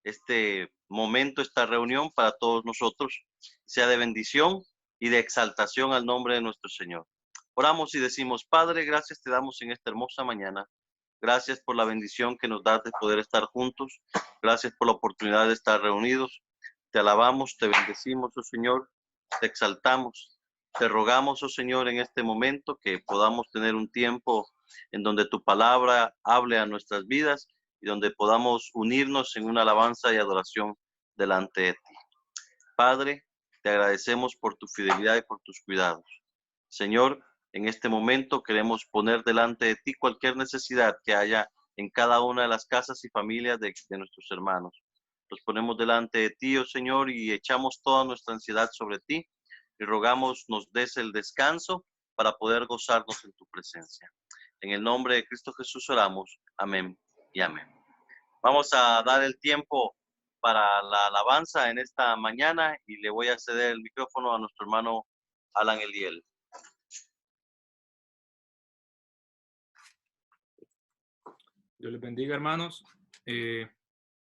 este momento, esta reunión para todos nosotros, sea de bendición y de exaltación al nombre de nuestro Señor. Oramos y decimos, Padre, gracias te damos en esta hermosa mañana. Gracias por la bendición que nos das de poder estar juntos. Gracias por la oportunidad de estar reunidos. Te alabamos, te bendecimos, oh Señor, te exaltamos. Te rogamos, oh Señor, en este momento que podamos tener un tiempo en donde tu palabra hable a nuestras vidas y donde podamos unirnos en una alabanza y adoración delante de ti. Padre, te agradecemos por tu fidelidad y por tus cuidados. Señor, en este momento queremos poner delante de ti cualquier necesidad que haya en cada una de las casas y familias de nuestros hermanos. Los ponemos delante de ti, oh Señor, y echamos toda nuestra ansiedad sobre ti y rogamos nos des el descanso para poder gozarnos en tu presencia. En el nombre de Cristo Jesús oramos. Amén y amén. Vamos a dar el tiempo para la alabanza en esta mañana y le voy a ceder el micrófono a nuestro hermano Alan Eliel. Dios les bendiga, hermanos. Es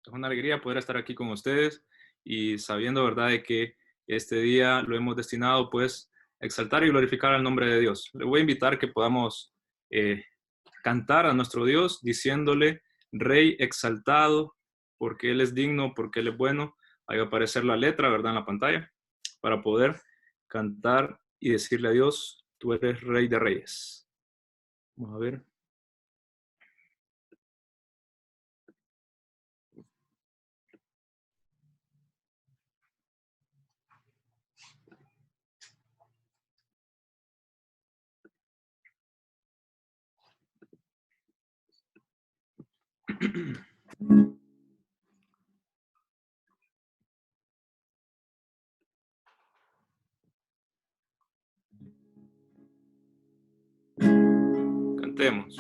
una alegría poder estar aquí con ustedes y sabiendo, ¿verdad?, de que este día lo hemos destinado, pues, a exaltar y glorificar al nombre de Dios. Le voy a invitar que podamos cantar a nuestro Dios diciéndole, Rey exaltado, porque Él es digno, porque Él es bueno. Ahí va a aparecer la letra, ¿verdad?, en la pantalla, para poder cantar y decirle a Dios, tú eres Rey de Reyes. Vamos a ver. Cantemos.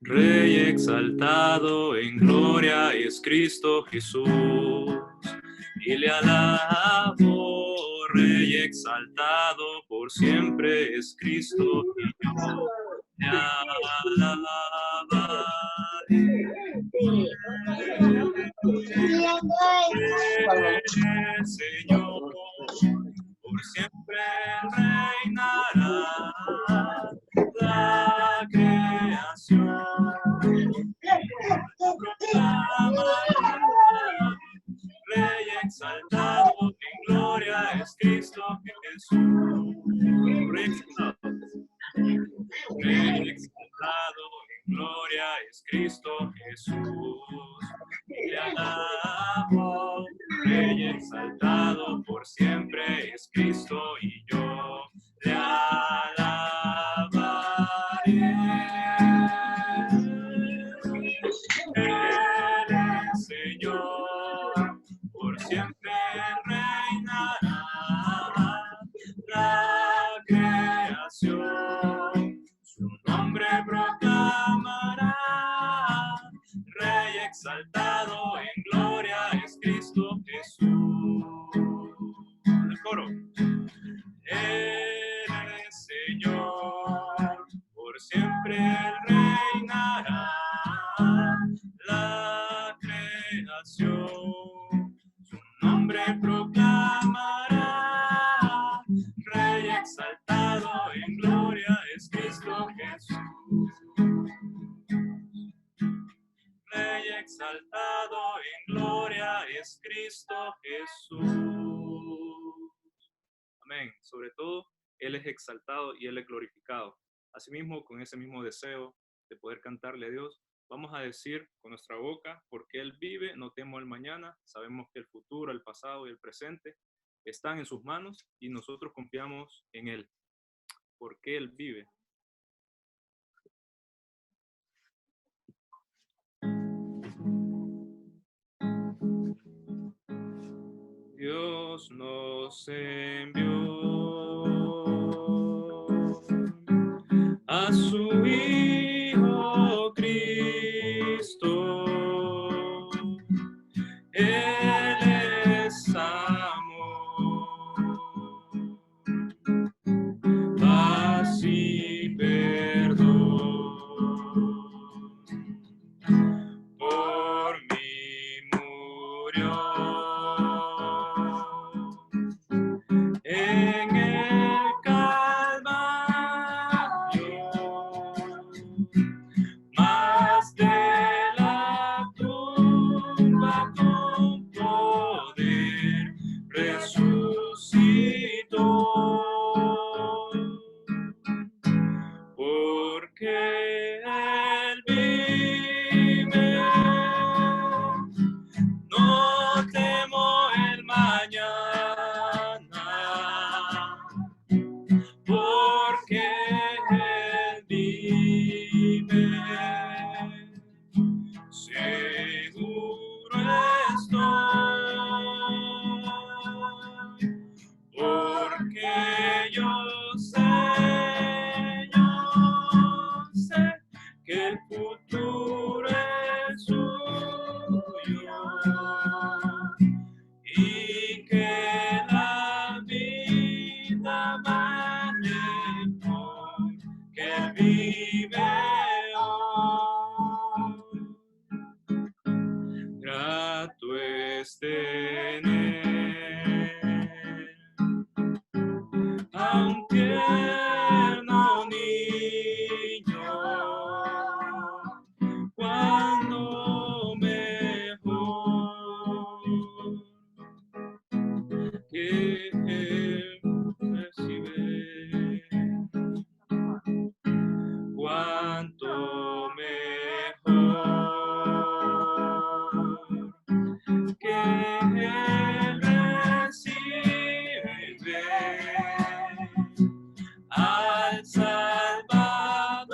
Rey exaltado en gloria es Cristo Jesús, y le alabo, Rey exaltado por siempre es Cristo, y yo le alabaré. Señor, por siempre reinará la creación. Proclamará, Rey exaltado en gloria es Cristo Jesús. Rey exaltado en gloria es Cristo Jesús. Y le alabo, Rey exaltado por siempre es Cristo, y yo le alabaré. Él es Señor, por siempre reinará la creación. Su nombre proclamará, Rey exaltado en gloria es Cristo Jesús. El coro. Él es Señor, por siempre reinará la creación. Su nombre proclamará, Rey exaltado en gloria es Cristo Jesús. Rey exaltado en gloria es Cristo Jesús. Amén. Sobre todo, Él es exaltado y Él es glorificado. Asimismo, con ese mismo deseo de poder cantarle a Dios, vamos a decir con nuestra boca, porque Él vive, no temo al mañana, sabemos que el futuro, el pasado y el presente están en sus manos y nosotros confiamos en Él, porque Él vive. Dios nos envió a su Hijo Cristo. Él es amor, paz y perdón. porque Él vive. No temo el mañana, porque Él vive. Seguro estoy, porque yo sé que el futuro es suyo y que la vida vale porque Él vive hoy. Grato es tener a un tierno niño cuando mejor que Él recibe. Cuánto mejor que Él recibe al Salvador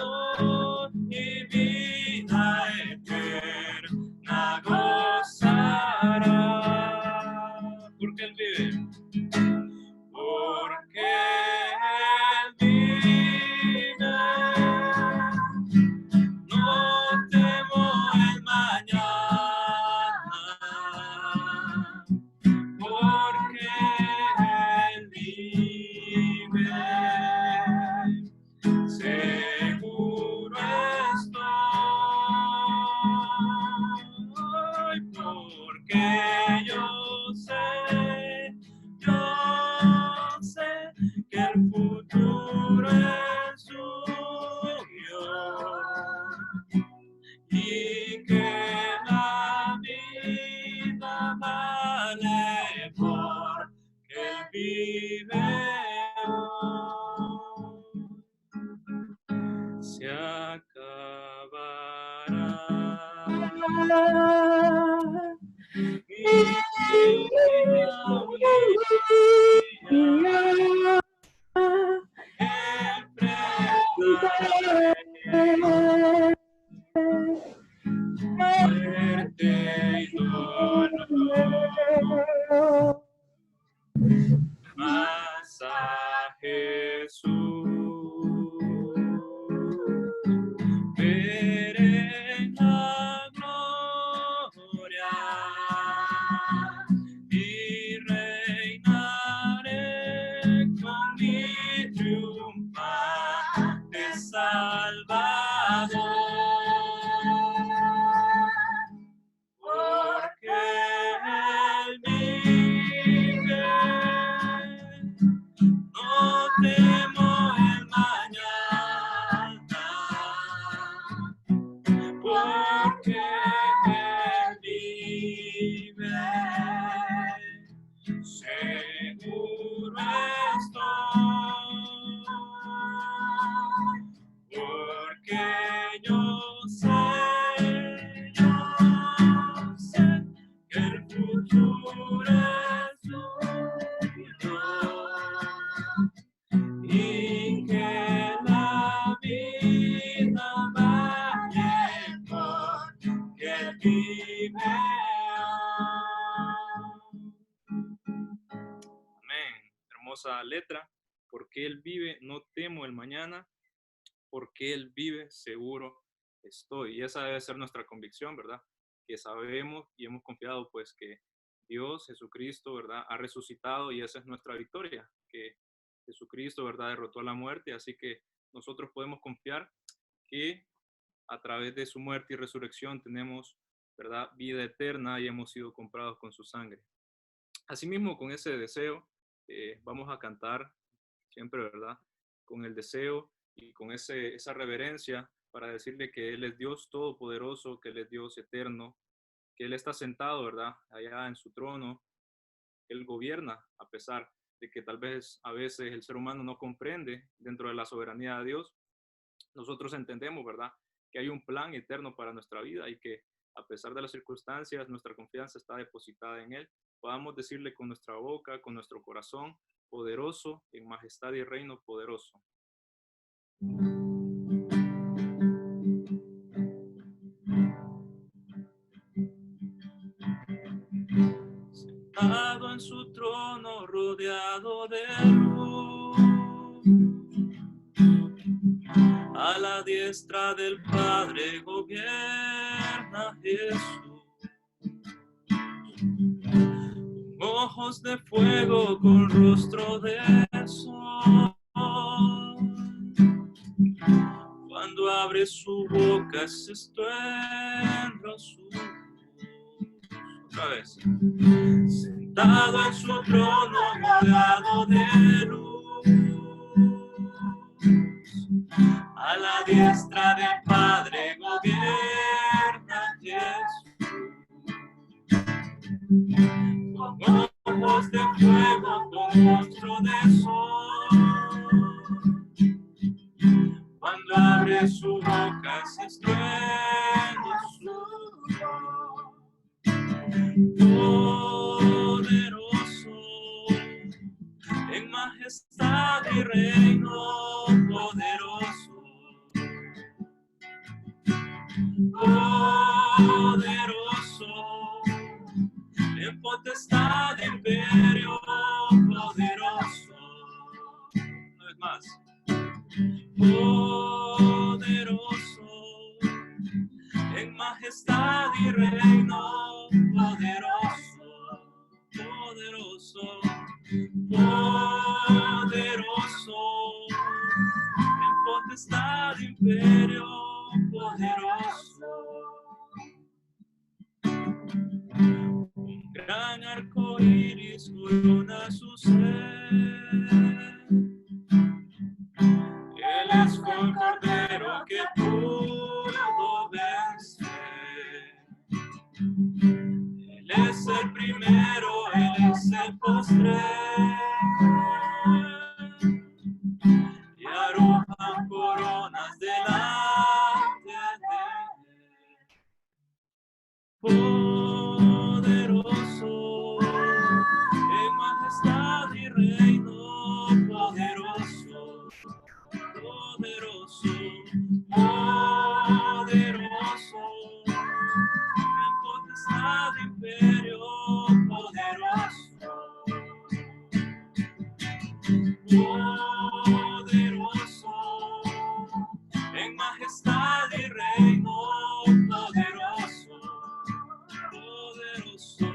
y vida eterna gozará. Porque Él vive. Porque Él vive. No temo el mañana, porque Él vive. Seguro estoy, porque yo sé que el futuro es suyo y que la vida vale porque Él vive hoy. Se acabará muerte y dolor, mas a Jesús veré en la gloria y reinaré con mi triunfante Salvador. Porque Él vive, no temo el mañana, porque Él vive. Seguro estoy, porque yo sé que el futuro es suyo y que la vida vale porque Él vive. Amén. Hermosa letra. Porque Él vive, no temo el mañana. Porque Él vive, seguro estoy. Y esa debe ser nuestra convicción, ¿verdad? Que sabemos y hemos confiado, pues, que Dios, Jesucristo, ¿verdad? Ha resucitado y esa es nuestra victoria, que Jesucristo, ¿verdad? Derrotó a la muerte, así que nosotros podemos confiar que a través de su muerte y resurrección tenemos, ¿verdad? Vida eterna y hemos sido comprados con su sangre. Asimismo, con ese deseo, vamos a cantar siempre, ¿verdad? Con el deseo y con esa reverencia para decirle que Él es Dios todopoderoso, que Él es Dios eterno, que Él está sentado, ¿verdad? Allá en su trono, Él gobierna, a pesar de que tal vez a veces el ser humano no comprende dentro de la soberanía de Dios, nosotros entendemos, ¿verdad?, que hay un plan eterno para nuestra vida y que a pesar de las circunstancias, nuestra confianza está depositada en Él. Podamos decirle con nuestra boca, con nuestro corazón, poderoso, en majestad y reino poderoso. Sentado en su trono, rodeado de luz, a la diestra del Padre gobierna Jesús. Con ojos de fuego, con rostro de sol, cuando abre su boca es estruendo su luz. Otra vez. Sentado en su trono, rodeado de luz, a la diestra del Padre gobierna Jesús. Con ojos de fuego, con rostro de sol, cuando abre su boca se estruendo su voz. Poderoso, en majestad y reino poderoso. Poderoso, en potestad, imperio poderoso. Una vez más. Poderoso, en majestad y reino poderoso. Poderoso, poderoso, en potestad, imperio poderoso. Un gran arco iris corona su ser. Él es el cordero que pudo vencer. Él es el primero, Él es el postrer. Y arrojan coronas delante de Él. Poderoso, en majestad y reino poderoso. Poderoso, poderoso, en potestad, imperio poderoso. Poderoso, en majestad y reino poderoso. Poderoso,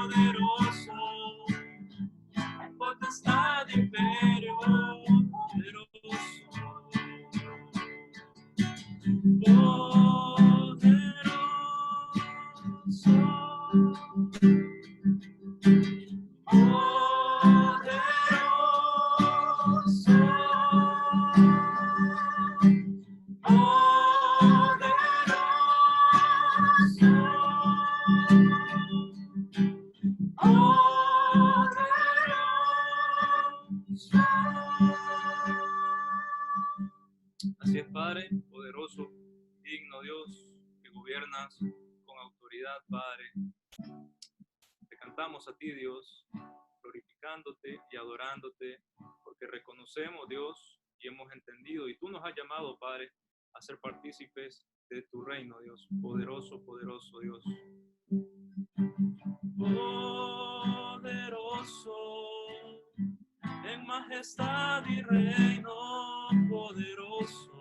poderoso, en potestad, imperio poderoso. Así es, Padre, poderoso, digno Dios, que gobiernas con autoridad, Padre. Te cantamos a ti, Dios, glorificándote y adorándote, porque reconocemos, Dios, y hemos entendido, y tú nos has llamado, Padre, a ser partícipes de tu reino, Dios. Poderoso, poderoso, Dios. Poderoso, en majestad y reino poderoso.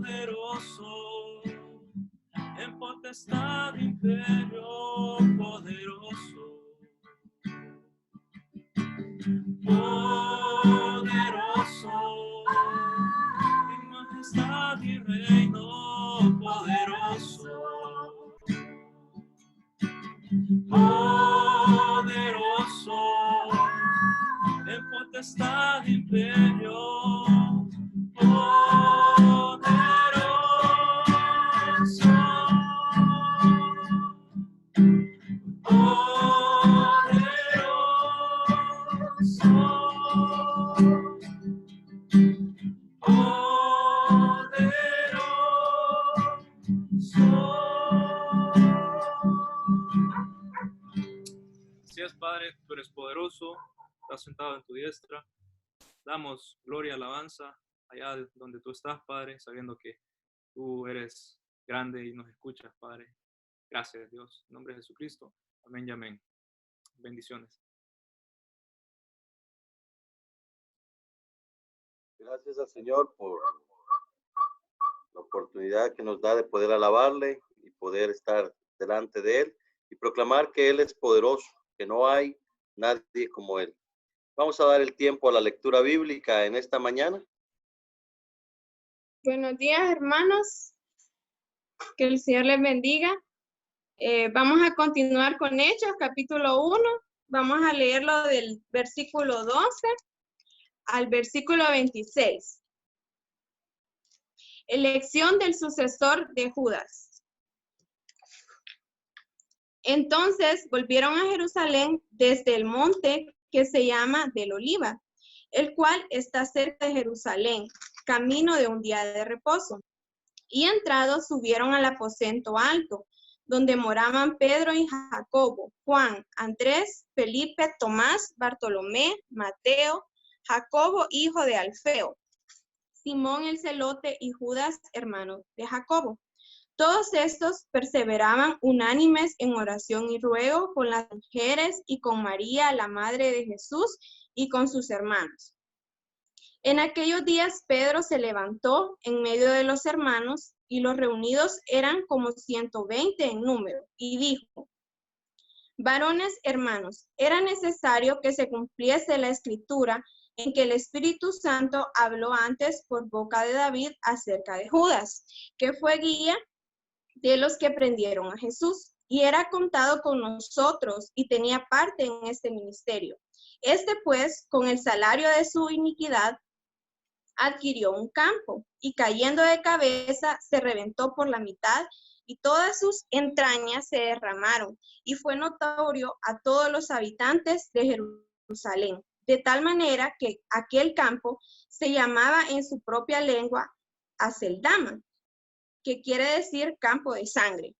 Poderoso, en potestad, imperio poderoso. Poderoso, en majestad y reino poderoso. Poderoso, en potestad, imperio poderoso. Poderoso, Así es, Padre, tú eres poderoso, estás sentado en tu diestra. Damos gloria, alabanza allá donde tú estás, Padre, sabiendo que tú eres grande y nos escuchas, Padre. Gracias, Dios. En nombre de Jesucristo. Amén y amén. Bendiciones. Gracias al Señor por la oportunidad que nos da de poder alabarle y poder estar delante de Él y proclamar que Él es poderoso, que no hay nadie como Él. Vamos a dar el tiempo a la lectura bíblica en esta mañana. Buenos días, hermanos. Que el Señor les bendiga. Vamos a continuar con Hechos, capítulo 1. Vamos a leerlo del versículo 12 al versículo 26. Elección del sucesor de Judas. Entonces volvieron a Jerusalén desde el monte que se llama del Oliva, el cual está cerca de Jerusalén, camino de un día de reposo. Y entrados subieron al aposento alto, donde moraban Pedro y Jacobo, Juan, Andrés, Felipe, Tomás, Bartolomé, Mateo, Jacobo, hijo de Alfeo, Simón el celote y Judas, hermano de Jacobo. Todos estos perseveraban unánimes en oración y ruego con las mujeres y con María, la madre de Jesús, y con sus hermanos. En aquellos días Pedro se levantó en medio de los hermanos, y los reunidos eran como 120 en número, y dijo: varones hermanos, era necesario que se cumpliese la escritura en que el Espíritu Santo habló antes por boca de David acerca de Judas, que fue guía de los que prendieron a Jesús, y era contado con nosotros y tenía parte en este ministerio. Este pues, con el salario de su iniquidad, adquirió un campo, y cayendo de cabeza se reventó por la mitad, y todas sus entrañas se derramaron, y fue notorio a todos los habitantes de Jerusalén, de tal manera que aquel campo se llamaba en su propia lengua Aceldama, que quiere decir campo de sangre,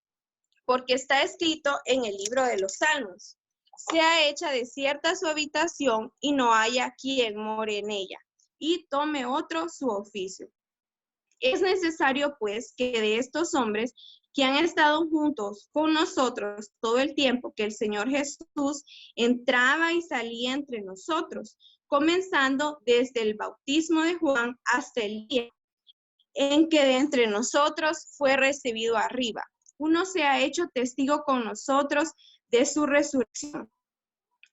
porque está escrito en el libro de los Salmos: sea hecha desierta su habitación, y no haya quien more en ella, y tome otro su oficio. Es necesario, pues, que de estos hombres que han estado juntos con nosotros todo el tiempo que el Señor Jesús entraba y salía entre nosotros, comenzando desde el bautismo de Juan hasta el día en que de entre nosotros fue recibido arriba, uno se ha hecho testigo con nosotros de su resurrección.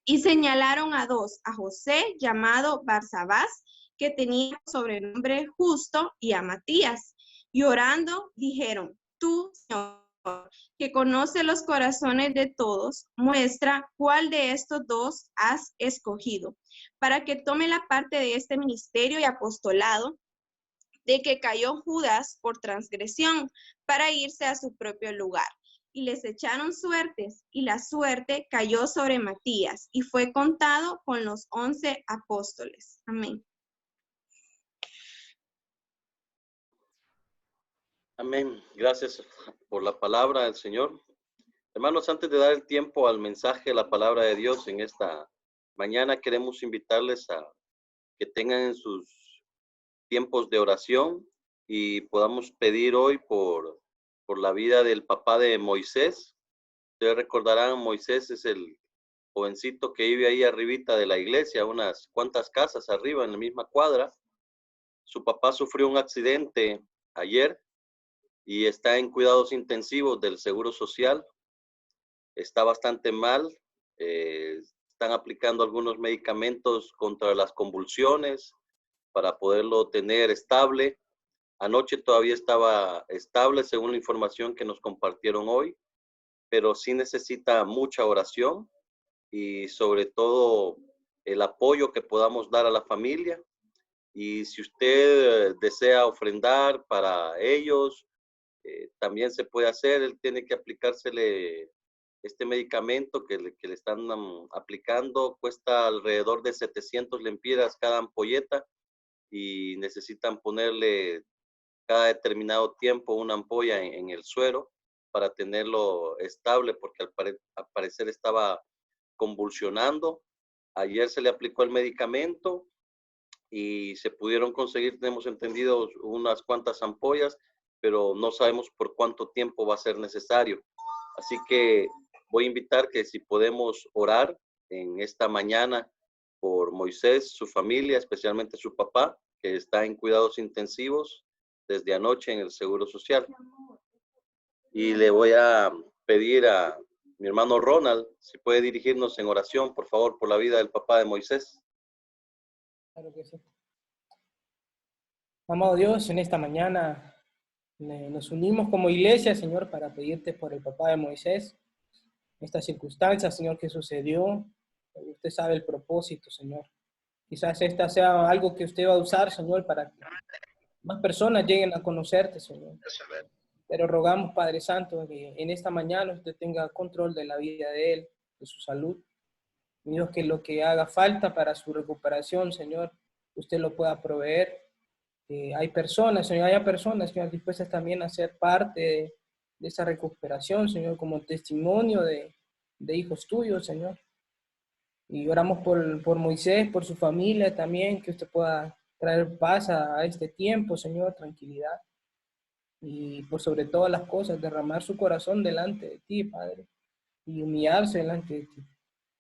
Y señalaron a dos, a José, llamado Barsabás, que tenía sobrenombre Justo, y a Matías. Y orando dijeron: tú, Señor, que conoce los corazones de todos, muestra cuál de estos dos has escogido, para que tome la parte de este ministerio y apostolado, de que cayó Judas por transgresión, para irse a su propio lugar. Y les echaron suertes, y la suerte cayó sobre Matías, y fue contado con los 11 apóstoles. Amén. Amén. Gracias por la palabra del Señor. Hermanos, antes de dar el tiempo al mensaje de la palabra de Dios en esta mañana, queremos invitarles a que tengan en sus tiempos de oración y podamos pedir hoy por la vida del papá de Moisés. Ustedes recordarán, Moisés es el jovencito que vive ahí arribita de la iglesia, unas cuantas casas arriba en la misma cuadra. Su papá sufrió un accidente ayer y está en cuidados intensivos del Seguro Social. Está bastante mal. Están aplicando algunos medicamentos contra las convulsiones para poderlo tener estable. Anoche todavía estaba estable según la información que nos compartieron hoy, pero sí necesita mucha oración y sobre todo el apoyo que podamos dar a la familia. Y si usted desea ofrendar para ellos, también se puede hacer. Él tiene que aplicársele Este medicamento que le están aplicando cuesta alrededor de 700 lempiras cada ampolleta y necesitan ponerle cada determinado tiempo una ampolla en el suero para tenerlo estable, porque al parecer estaba convulsionando. Ayer se le aplicó el medicamento y se pudieron conseguir, tenemos entendido, unas cuantas ampollas, pero no sabemos por cuánto tiempo va a ser necesario. Así que voy a invitar que si podemos orar en esta mañana por Moisés, su familia, especialmente su papá, que está en cuidados intensivos desde anoche en el Seguro Social. Y le voy a pedir a mi hermano Ronald, si puede dirigirnos en oración, por favor, por la vida del papá de Moisés. Claro que sí. Amado Dios, en esta mañana nos unimos como iglesia, Señor, para pedirte por el papá de Moisés. Esta circunstancia, Señor, que sucedió. Usted sabe el propósito, Señor. Quizás esta sea algo que usted va a usar, Señor, para que más personas lleguen a conocerte, Señor. Pero rogamos, Padre Santo, que en esta mañana usted tenga control de la vida de él, de su salud. Dios, que lo que haga falta para su recuperación, Señor, usted lo pueda proveer. Hay personas, Señor, dispuestas también a ser parte de esa recuperación, Señor, como testimonio de hijos tuyos, Señor. Y oramos por Moisés, por su familia también, que usted pueda traer paz a este tiempo, Señor, tranquilidad. Y por sobre todas las cosas, derramar su corazón delante de ti, Padre, y humillarse delante de ti.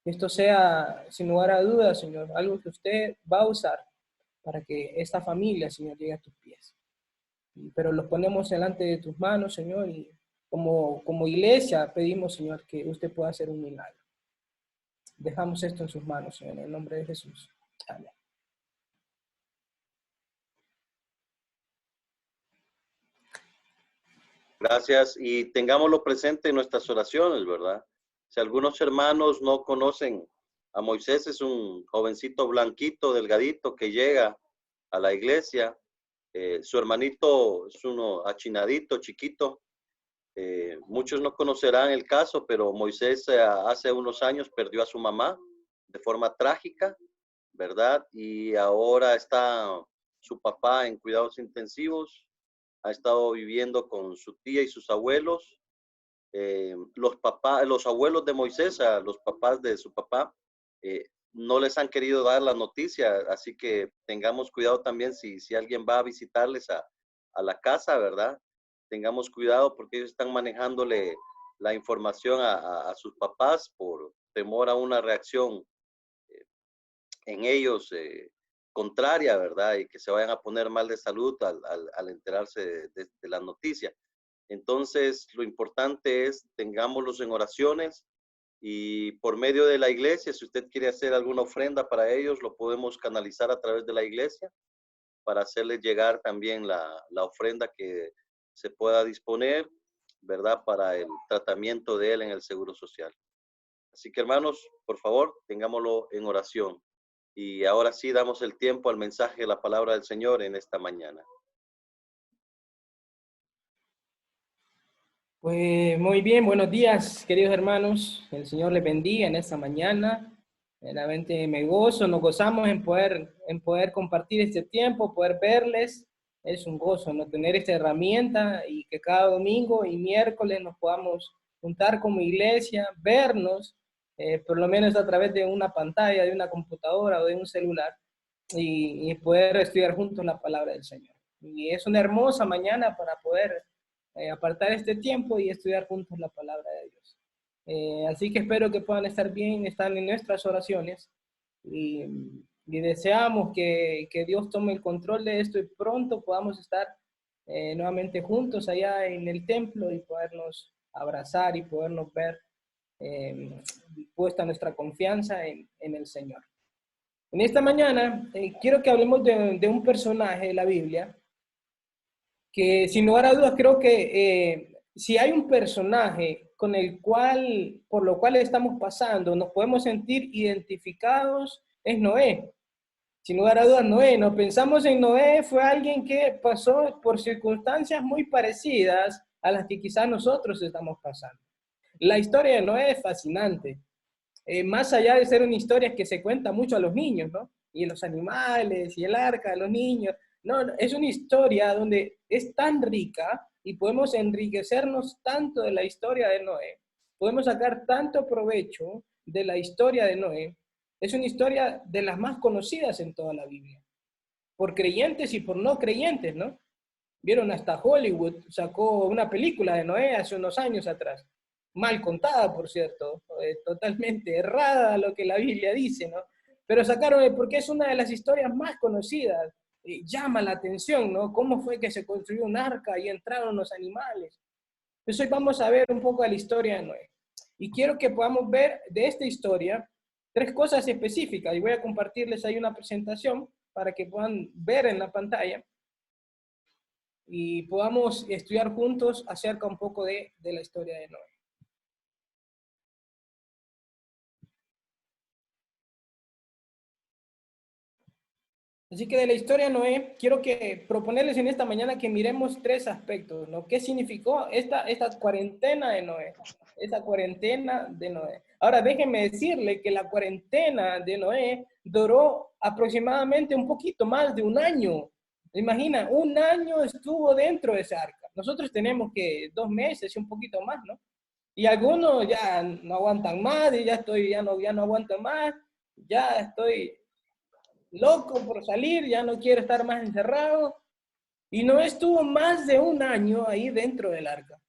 Que esto sea, sin lugar a dudas, Señor, algo que usted va a usar para que esta familia, Señor, llegue a tus pies. Pero los ponemos delante de tus manos, Señor, y como iglesia pedimos, Señor, que usted pueda hacer un milagro. Dejamos esto en sus manos, Señor, en el nombre de Jesús. Amén. Gracias, y tengámoslo presente en nuestras oraciones, ¿verdad? Si algunos hermanos no conocen a Moisés, es un jovencito blanquito, delgadito, que llega a la iglesia. Su hermanito es uno achinadito, chiquito. Muchos no conocerán el caso, pero Moisés hace unos años perdió a su mamá de forma trágica, ¿verdad? Y ahora está su papá en cuidados intensivos. Ha estado viviendo con su tía y sus abuelos. Los abuelos de Moisés, los papás de su papá, no les han querido dar la noticia, así que tengamos cuidado también si alguien va a visitarles a la casa, ¿verdad? Tengamos cuidado porque ellos están manejándole la información a sus papás por temor a una reacción en ellos contraria, ¿verdad? Y que se vayan a poner mal de salud al enterarse de la noticia. Entonces, lo importante es tengámoslos en oraciones y por medio de la iglesia, si usted quiere hacer alguna ofrenda para ellos, lo podemos canalizar a través de la iglesia para hacerles llegar también la ofrenda que se pueda disponer, ¿verdad? Para el tratamiento de él en el Seguro Social. Así que, hermanos, por favor, tengámoslo en oración. Y ahora sí damos el tiempo al mensaje de la palabra del Señor en esta mañana. Pues muy bien, buenos días, queridos hermanos. El Señor les bendiga en esta mañana. Realmente me gozo, nos gozamos en poder compartir este tiempo, poder verles. Es un gozo, ¿no? Tener esta herramienta y que cada domingo y miércoles nos podamos juntar como iglesia, vernos, por lo menos a través de una pantalla, de una computadora o de un celular, y poder estudiar juntos la palabra del Señor. Y es una hermosa mañana para poder apartar este tiempo y estudiar juntos la palabra de Dios. Así que espero que puedan estar bien, están en nuestras oraciones y deseamos que Dios tome el control de esto y pronto podamos estar nuevamente juntos allá en el templo y podernos abrazar y podernos ver puesta nuestra confianza en el Señor. En esta mañana quiero que hablemos de un personaje de la Biblia que sin lugar a dudas creo que si hay un personaje por lo cual estamos pasando, nos podemos sentir identificados, es Noé. Sin lugar a dudas, Noé. Nos pensamos en Noé, fue alguien que pasó por circunstancias muy parecidas a las que quizás nosotros estamos pasando. La historia de Noé es fascinante. Más allá de ser una historia que se cuenta mucho a los niños, ¿no? Y los animales, y el arca de los niños. No, no, es una historia donde es tan rica y podemos enriquecernos tanto de la historia de Noé. Podemos sacar tanto provecho de la historia de Noé. Es una historia de las más conocidas en toda la Biblia. Por creyentes y por no creyentes, ¿no? Vieron, hasta Hollywood sacó una película de Noé hace unos años atrás. Mal contada, por cierto, totalmente errada lo que la Biblia dice, ¿no? Pero sacaron, porque es una de las historias más conocidas, llama la atención, ¿no? ¿Cómo fue que se construyó un arca y entraron los animales? Entonces hoy vamos a ver un poco de la historia de Noé. Y quiero que podamos ver de esta historia 3 cosas específicas, y voy a compartirles ahí una presentación para que puedan ver en la pantalla y podamos estudiar juntos acerca un poco de la historia de Noé. Así que de la historia de Noé, quiero proponerles en esta mañana que miremos 3 aspectos, ¿no? ¿Qué significó esta cuarentena de Noé? Esa cuarentena de Noé. Ahora, déjenme decirle que la cuarentena de Noé duró aproximadamente un poquito más de un año. Imagina, un año estuvo dentro de esa arca. Nosotros tenemos que 2 meses y un poquito más, ¿no? Y algunos ya no aguantan más, y ya no aguanto más, ya estoy loco por salir, ya no quiero estar más encerrado. Y no estuvo más de un año ahí dentro del arca.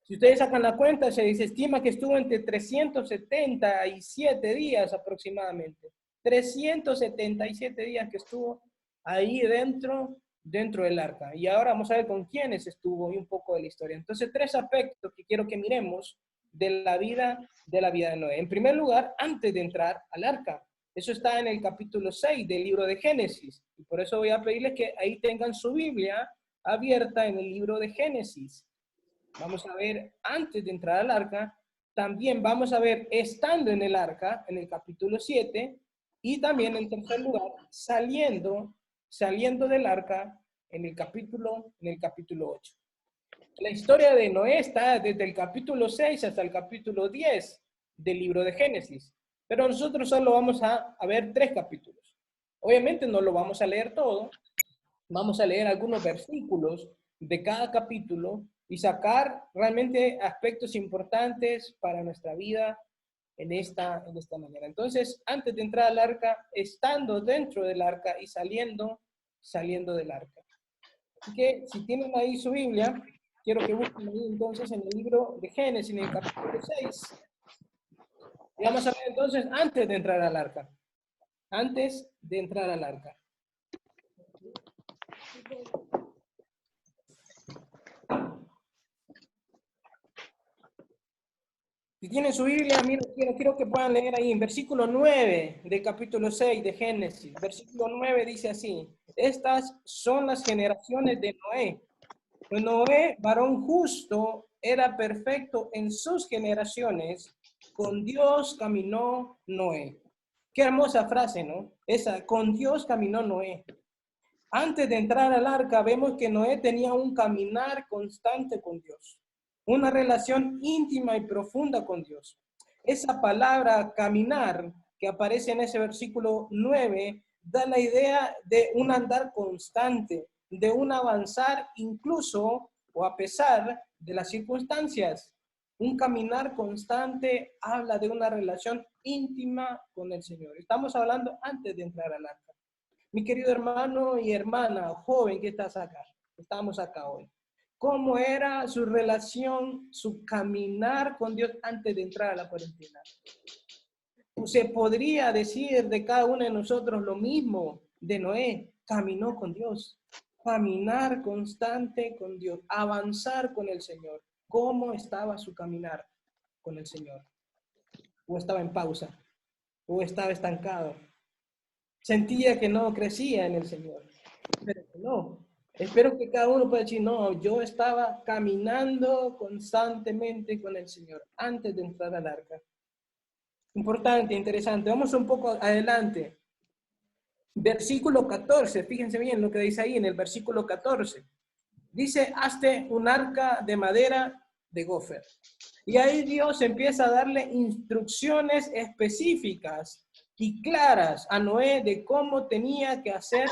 Si ustedes sacan la cuenta, se estima que estuvo entre 377 días aproximadamente. 377 días que estuvo ahí dentro del arca. Y ahora vamos a ver con quiénes estuvo y un poco de la historia. Entonces, 3 aspectos que quiero que miremos de la vida de Noé. En primer lugar, antes de entrar al arca. Eso está en el capítulo 6 del libro de Génesis. Y por eso voy a pedirles que ahí tengan su Biblia abierta en el libro de Génesis. Vamos a ver antes de entrar al arca. También vamos a ver estando en el arca, en el capítulo 7. Y también en tercer lugar, saliendo del arca en el capítulo 8. La historia de Noé está desde el capítulo 6 hasta el capítulo 10 del libro de Génesis. Pero nosotros solo vamos a ver 3 capítulos. Obviamente no lo vamos a leer todo. Vamos a leer algunos versículos de cada capítulo y sacar realmente aspectos importantes para nuestra vida en esta manera. Entonces, antes de entrar al arca, estando dentro del arca y saliendo del arca. Así que si tienen ahí su Biblia, quiero que busquen ahí entonces en el libro de Génesis, en el capítulo 6. Y vamos a ver entonces antes de entrar al arca. Antes de entrar al arca. Si tienen su Biblia, mira, quiero que puedan leer ahí en versículo 9 del capítulo 6 de Génesis. Versículo 9 dice así: estas son las generaciones de Noé. Pues Noé, varón justo, era perfecto en sus generaciones. Con Dios caminó Noé. Qué hermosa frase, ¿no? Esa, con Dios caminó Noé. Antes de entrar al arca, vemos que Noé tenía un caminar constante con Dios. Una relación íntima y profunda con Dios. Esa palabra caminar que aparece en ese versículo 9 da la idea de un andar constante, de un avanzar incluso o a pesar de las circunstancias. Un caminar constante habla de una relación íntima con el Señor. Estamos hablando antes de entrar al arca. Mi querido hermano y hermana, joven que estás acá, estamos acá hoy. ¿Cómo era su relación, su caminar con Dios antes de entrar a la cuarentena? Se podría decir de cada uno de nosotros lo mismo de Noé. Caminó con Dios. Caminar constante con Dios. Avanzar con el Señor. ¿Cómo estaba su caminar con el Señor? ¿O estaba en pausa? ¿O estaba estancado? Sentía que no crecía en el Señor. Pero no. Espero que cada uno pueda decir, no, yo estaba caminando constantemente con el Señor antes de entrar al arca. Importante, interesante. Vamos un poco adelante. Versículo 14, fíjense bien lo que dice ahí en el versículo 14. Dice, hazte un arca de madera de Gofer. Y ahí Dios empieza a darle instrucciones específicas y claras a Noé de cómo tenía que hacer,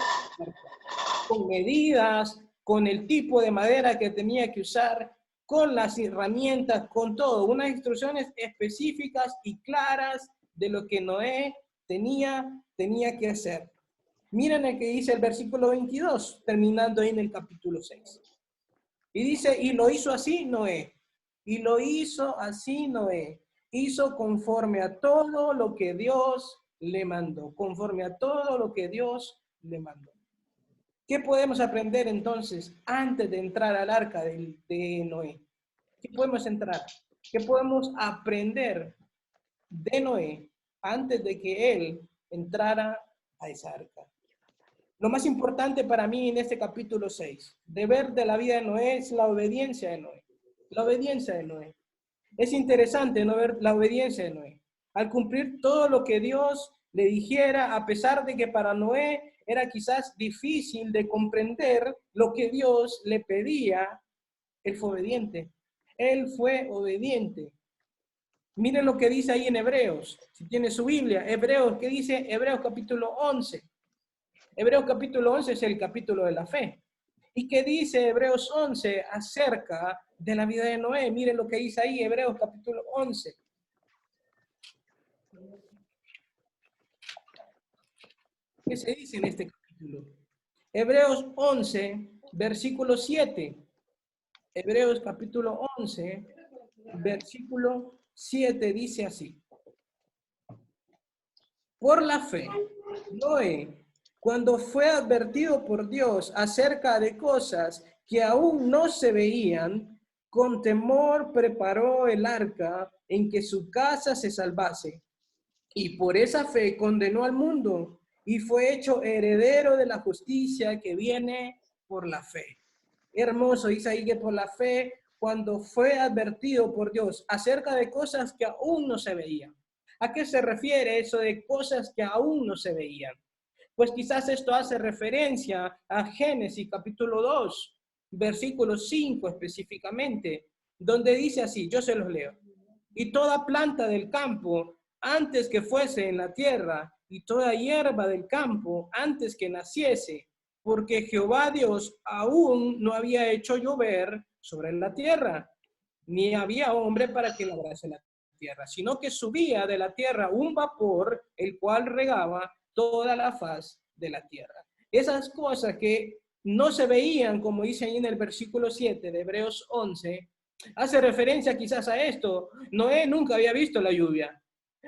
con medidas, con el tipo de madera que tenía que usar, con las herramientas, con todo, unas instrucciones específicas y claras de lo que Noé tenía que hacer. Miren el que dice el versículo 22, terminando ahí en el capítulo 6. Y dice, y lo hizo así Noé, y lo hizo así Noé, hizo conforme a todo lo que Dios le mandó, conforme a todo lo que Dios le mandó. ¿Qué podemos aprender entonces antes de entrar al arca de Noé? ¿Qué podemos entrar? ¿Qué podemos aprender de Noé antes de que él entrara a esa arca? Lo más importante para mí en este capítulo 6, de ver de la vida de Noé, es la obediencia de Noé. La obediencia de Noé. Es interesante no ver la obediencia de Noé. Al cumplir todo lo que Dios le dijera, a pesar de que para Noé era quizás difícil de comprender lo que Dios le pedía, él fue obediente. Él fue obediente. Miren lo que dice ahí en Hebreos. Si tiene su Biblia, Hebreos, ¿qué dice? Hebreos capítulo 11. Hebreos capítulo 11 es el capítulo de la fe. ¿Y qué dice Hebreos 11 acerca de la vida de Noé? Miren lo que dice ahí, Hebreos capítulo 11. ¿Qué se dice en este capítulo? Hebreos 11, versículo 7. Hebreos capítulo 11, versículo 7 dice así. Por la fe, Noé, cuando fue advertido por Dios acerca de cosas que aún no se veían, con temor preparó el arca en que su casa se salvase. Y por esa fe condenó al mundo y fue hecho heredero de la justicia que viene por la fe. Hermoso, dice ahí que por la fe, cuando fue advertido por Dios acerca de cosas que aún no se veían. ¿A qué se refiere eso de cosas que aún no se veían? Pues quizás esto hace referencia a Génesis capítulo 2, versículo 5 específicamente, donde dice así, yo se los leo. Y toda planta del campo, antes que fuese en la tierra, y toda hierba del campo, antes que naciese, porque Jehová Dios aún no había hecho llover sobre la tierra, ni había hombre para que labrase la tierra, sino que subía de la tierra un vapor, el cual regaba toda la faz de la tierra. Esas cosas que no se veían, como dice ahí en el versículo 7 de Hebreos 11, hace referencia quizás a esto. Noé nunca había visto la lluvia.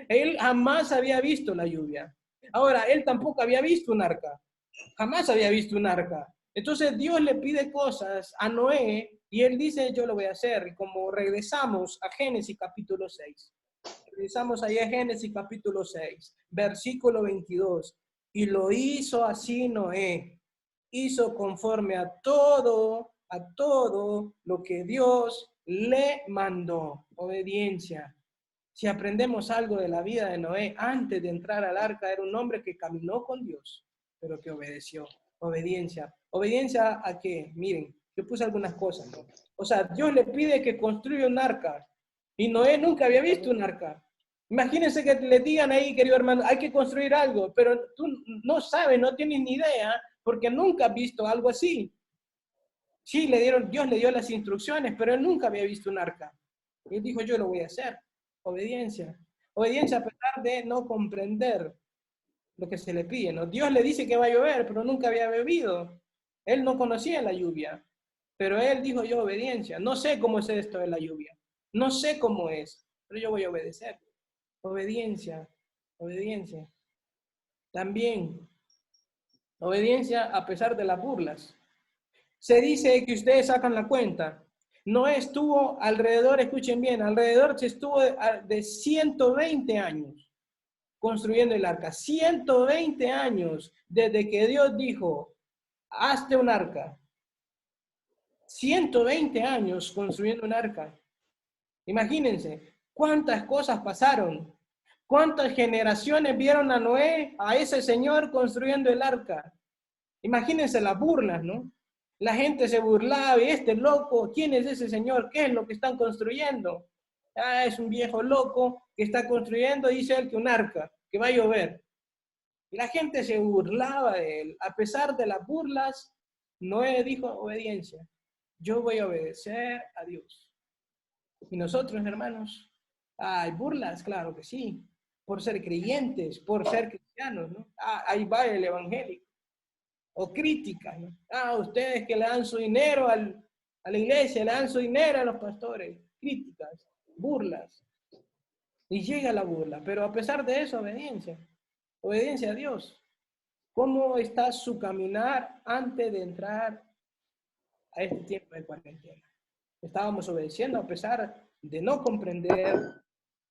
Él jamás había visto la lluvia. Ahora, él tampoco había visto un arca. Jamás había visto un arca. Entonces Dios le pide cosas a Noé y él dice, yo lo voy a hacer. Y como regresamos a Génesis capítulo 6. Regresamos ahí a Génesis capítulo 6, versículo 22. Y lo hizo así Noé. Hizo conforme a todo lo que Dios le mandó. Obediencia. Si aprendemos algo de la vida de Noé, antes de entrar al arca, era un hombre que caminó con Dios, pero que obedeció. Obediencia. ¿Obediencia a qué? Miren, yo puse algunas cosas, ¿no? O sea, Dios le pide que construya un arca, y Noé nunca había visto un arca. Imagínense que le digan ahí, querido hermano, hay que construir algo, pero tú no sabes, no tienes ni idea, porque nunca has visto algo así. Sí, Dios le dio las instrucciones, pero él nunca había visto un arca. Y él dijo, yo lo voy a hacer. Obediencia. Obediencia a pesar de no comprender lo que se le pide, ¿no? Dios le dice que va a llover, pero nunca había bebido. Él no conocía la lluvia, pero él dijo, yo obediencia. No sé cómo es esto de la lluvia. No sé cómo es, pero yo voy a obedecer. Obediencia. Obediencia. También, obediencia a pesar de las burlas. Se dice que ustedes sacan la cuenta. Noé estuvo alrededor, escuchen bien, alrededor se estuvo de 120 años construyendo el arca. 120 años desde que Dios dijo, hazte un arca. 120 años construyendo un arca. Imagínense, cuántas cosas pasaron. Cuántas generaciones vieron a Noé, a ese señor construyendo el arca. Imagínense las burlas, ¿no? La gente se burlaba, y este loco, ¿quién es ese señor? ¿Qué es lo que están construyendo? Ah, es un viejo loco que está construyendo, dice él, que un arca, que va a llover. Y la gente se burlaba de él. A pesar de las burlas, Noé dijo obediencia. Yo voy a obedecer a Dios. Y nosotros, hermanos, hay burlas, claro que sí, por ser creyentes, por ser cristianos, ¿no? Ahí va el evangélico. O críticas, ¿no? Ustedes que le dan su dinero a la iglesia, le dan su dinero a los pastores. Críticas, burlas. Y llega la burla, pero a pesar de eso, obediencia. Obediencia a Dios. ¿Cómo está su caminar antes de entrar a este tiempo de cuarentena? Estábamos obedeciendo a pesar de no comprender,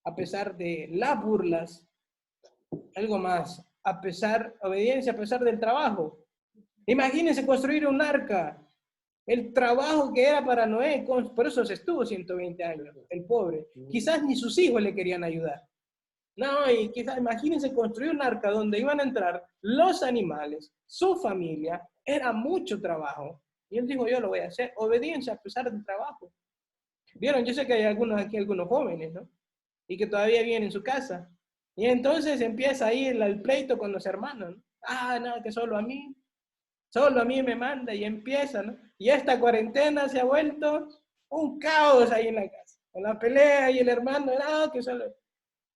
a pesar de las burlas, algo más, obediencia a pesar del trabajo. Imagínense construir un arca, el trabajo que era para Noé, por eso se estuvo 120 años, el pobre. Quizás ni sus hijos le querían ayudar. No, y quizás imagínense construir un arca donde iban a entrar los animales, su familia, era mucho trabajo. Y él dijo, yo lo voy a hacer, obediencia a pesar del trabajo. Vieron, yo sé que hay algunos jóvenes, ¿no? Y que todavía viven en su casa. Y entonces empieza ahí el pleito con los hermanos, ¿no? No, que solo a mí me manda, y empieza, ¿no? Y esta cuarentena se ha vuelto un caos ahí en la casa. Con la pelea y el hermano, que solo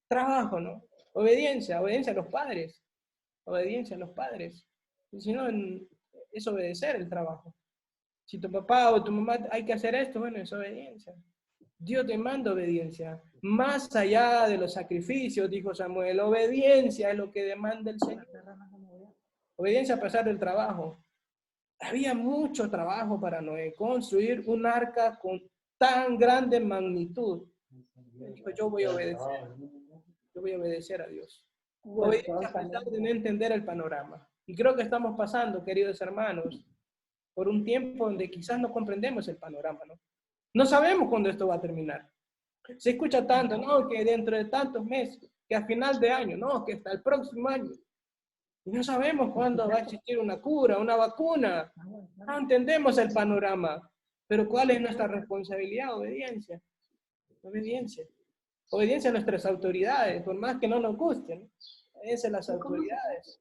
trabajo, ¿no? Obediencia a los padres. Obediencia a los padres. Y si no, es obedecer el trabajo. Si tu papá o tu mamá hay que hacer esto, bueno, es obediencia. Dios te manda obediencia. Más allá de los sacrificios, dijo Samuel, obediencia es lo que demanda el Señor. Obediencia a pesar del trabajo. Había mucho trabajo para Noé, construir un arca con tan grande magnitud. Él dijo, yo voy a obedecer a Dios. Obediencia a pesar de no entender el panorama. Y creo que estamos pasando, queridos hermanos, por un tiempo donde quizás no comprendemos el panorama, ¿no? No sabemos cuándo esto va a terminar. Se escucha tanto, no, que dentro de tantos meses, que a final de año, no, que hasta el próximo año. Y no sabemos cuándo va a existir una cura, una vacuna. No entendemos el panorama. Pero ¿cuál es nuestra responsabilidad? Obediencia. Obediencia. Obediencia a nuestras autoridades, por más que no nos gusten. Obediencia a las autoridades.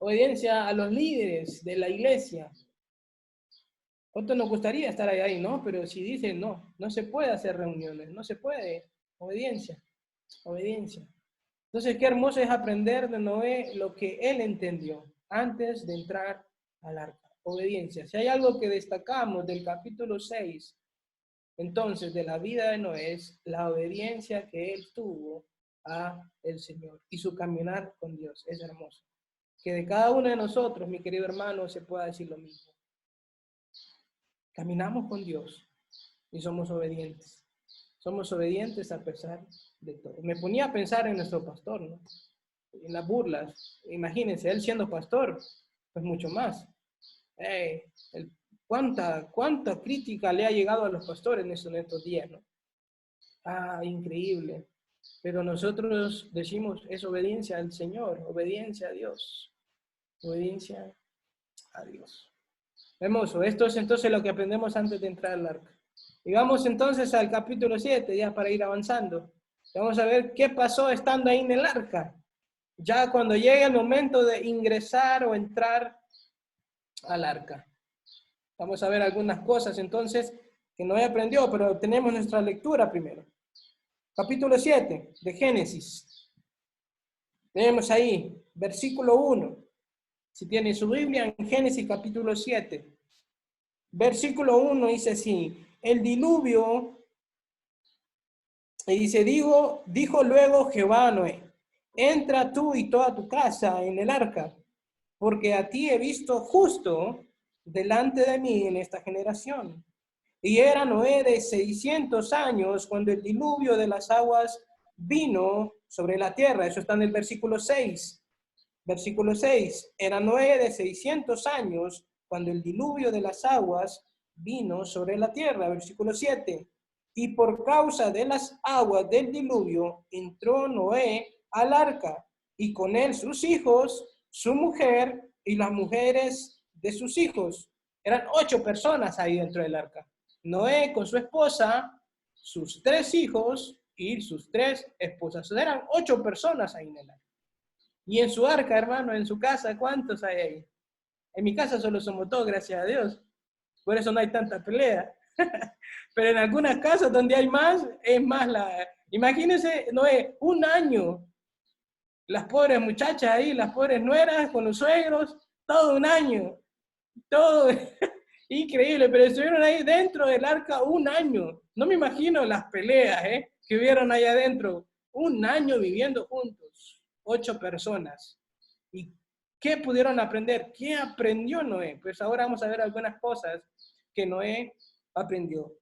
Obediencia a los líderes de la iglesia. ¿Cuánto nos gustaría estar ahí, no? Pero si dicen no, no se puede hacer reuniones, no se puede. Obediencia. Obediencia. Entonces, qué hermoso es aprender de Noé lo que él entendió antes de entrar al arca. Obediencia. Si hay algo que destacamos del capítulo 6, entonces, de la vida de Noé, es la obediencia que él tuvo a el Señor y su caminar con Dios. Es hermoso. Que de cada uno de nosotros, mi querido hermano, se pueda decir lo mismo. Caminamos con Dios y somos obedientes. Somos obedientes a pesar de todo. Me ponía a pensar en nuestro pastor, ¿no? En las burlas. Imagínense, él siendo pastor, pues mucho más. ¿Cuánta crítica le ha llegado a los pastores en estos días, ¿no? Increíble. Pero nosotros decimos, es obediencia al Señor, obediencia a Dios. Obediencia a Dios. Hermoso. Esto es entonces lo que aprendemos antes de entrar al arca. Y vamos entonces al capítulo 7, ya para ir avanzando. Vamos a ver qué pasó estando ahí en el arca. Ya cuando llegue el momento de ingresar o entrar al arca. Vamos a ver algunas cosas entonces que Noé aprendió, pero tenemos nuestra lectura primero. Capítulo 7 de Génesis. Tenemos ahí, versículo 1. Si tiene su Biblia, en Génesis capítulo 7. Versículo 1 dice así: el diluvio, y dice, dijo luego Jehová a Noé, entra tú y toda tu casa en el arca, porque a ti he visto justo delante de mí en esta generación. Y era Noé de 600 años cuando el diluvio de las aguas vino sobre la tierra. Eso está en el versículo 6. Versículo 6. Era Noé de 600 años cuando el diluvio de las aguas vino sobre la tierra. Versículo 7. Y por causa de las aguas del diluvio entró Noé al arca, y con él sus hijos, su mujer y las mujeres de sus hijos. Eran 8 personas ahí dentro del arca. Noé con su esposa, sus 3 hijos y sus 3 esposas. Eran 8 personas ahí en el arca. Y en su arca, hermano, en su casa, ¿cuántos hay ahí? En mi casa solo somos 2, gracias a Dios. Por eso no hay tanta pelea. Pero en algunas casas donde hay más, es más la... Imagínense, Noé, un año. Las pobres muchachas ahí, las pobres nueras con los suegros, todo un año. Todo increíble, pero estuvieron ahí dentro del arca un año. No me imagino las peleas que hubieron ahí adentro. Un año viviendo juntos, 8 personas. ¿Y qué pudieron aprender? ¿Qué aprendió Noé? Pues ahora vamos a ver algunas cosas que Noé aprendió.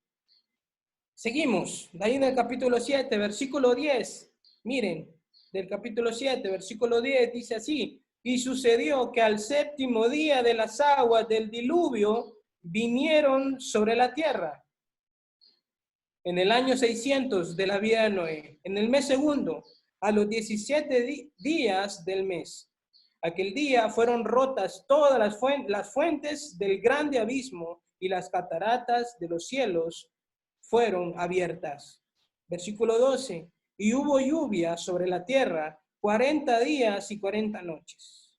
Seguimos, de ahí en el capítulo 7, versículo 10. Miren, del capítulo 7, versículo 10, dice así: y sucedió que al 7º día de las aguas del diluvio vinieron sobre la tierra, en el año 600 de la vida de Noé, en el mes segundo, a los 17 días del mes. Aquel día fueron rotas todas las fuentes del grande abismo, y las cataratas de los cielos fueron abiertas. Versículo 12. Y hubo lluvia sobre la tierra 40 días y 40 noches.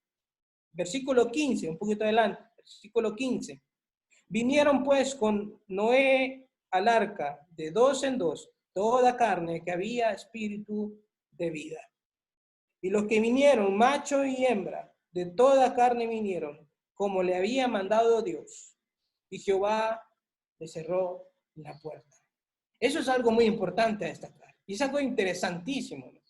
Versículo 15, un poquito adelante. Versículo 15. Vinieron pues con Noé al arca de 2 en 2 toda carne que había espíritu de vida. Y los que vinieron, macho y hembra, de toda carne vinieron, como le había mandado Dios. Y Jehová le cerró la puerta. Eso es algo muy importante a destacar. Y es algo interesantísimo, ¿no?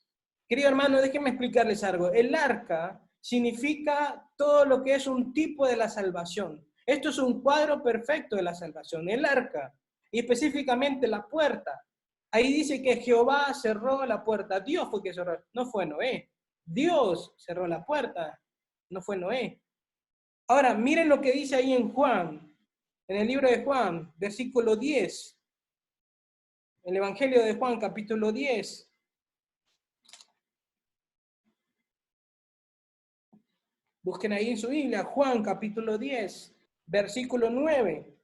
Querido hermano, déjenme explicarles algo. El arca significa todo lo que es un tipo de la salvación. Esto es un cuadro perfecto de la salvación. El arca, y específicamente la puerta. Ahí dice que Jehová cerró la puerta. Dios fue que cerró, no fue Noé. Dios cerró la puerta, no fue Noé. Ahora, miren lo que dice ahí en Juan, en el libro de Juan, versículo 10. El Evangelio de Juan, capítulo 10. Busquen ahí en su Biblia, Juan, capítulo 10, versículo 9.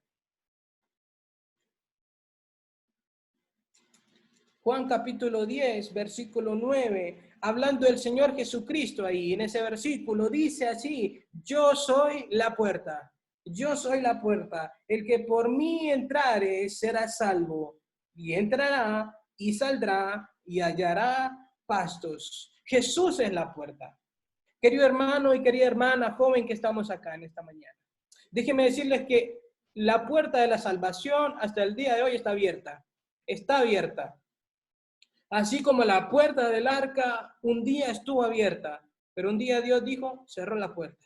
Juan, capítulo 10, versículo 9. Hablando del Señor Jesucristo ahí, en ese versículo, dice así: yo soy la puerta. Yo soy la puerta. El que por mí entrare será salvo. Y entrará y saldrá y hallará pastos. Jesús es la puerta. Querido hermano y querida hermana, joven que estamos acá en esta mañana, déjenme decirles que la puerta de la salvación hasta el día de hoy está abierta. Está abierta. Así como la puerta del arca un día estuvo abierta, pero un día Dios dijo, cerró la puerta.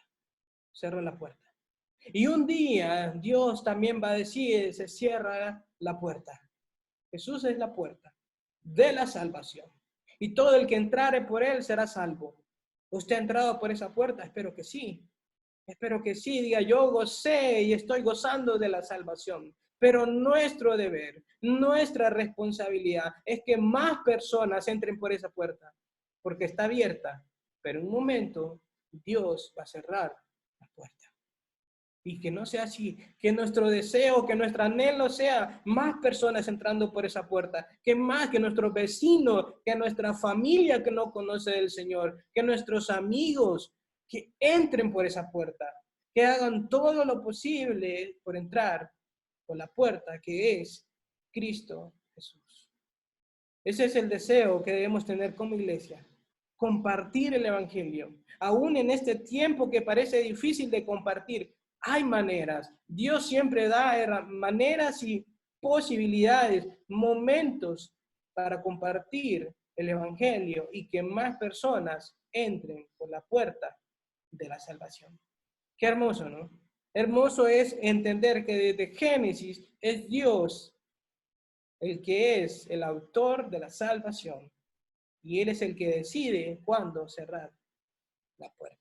Cerró la puerta. Y un día Dios también va a decir, se cierra la puerta. Jesús es la puerta de la salvación. Y todo el que entrare por él será salvo. ¿Usted ha entrado por esa puerta? Espero que sí. Espero que sí. Diga, yo gocé y estoy gozando de la salvación. Pero nuestro deber, nuestra responsabilidad es que más personas entren por esa puerta. Porque está abierta. Pero en un momento Dios va a cerrar la puerta. Y que no sea así, que nuestro deseo, que nuestro anhelo sea más personas entrando por esa puerta, que más, que nuestros vecinos, que nuestra familia que no conoce del Señor, que nuestros amigos, que entren por esa puerta, que hagan todo lo posible por entrar por la puerta que es Cristo Jesús. Ese es el deseo que debemos tener como iglesia, compartir el Evangelio. Aún en este tiempo que parece difícil de compartir, hay maneras. Dios siempre da maneras y posibilidades, momentos para compartir el Evangelio y que más personas entren por la puerta de la salvación. Qué hermoso, ¿no? Hermoso es entender que desde Génesis es Dios el que es el autor de la salvación y Él es el que decide cuándo cerrar la puerta.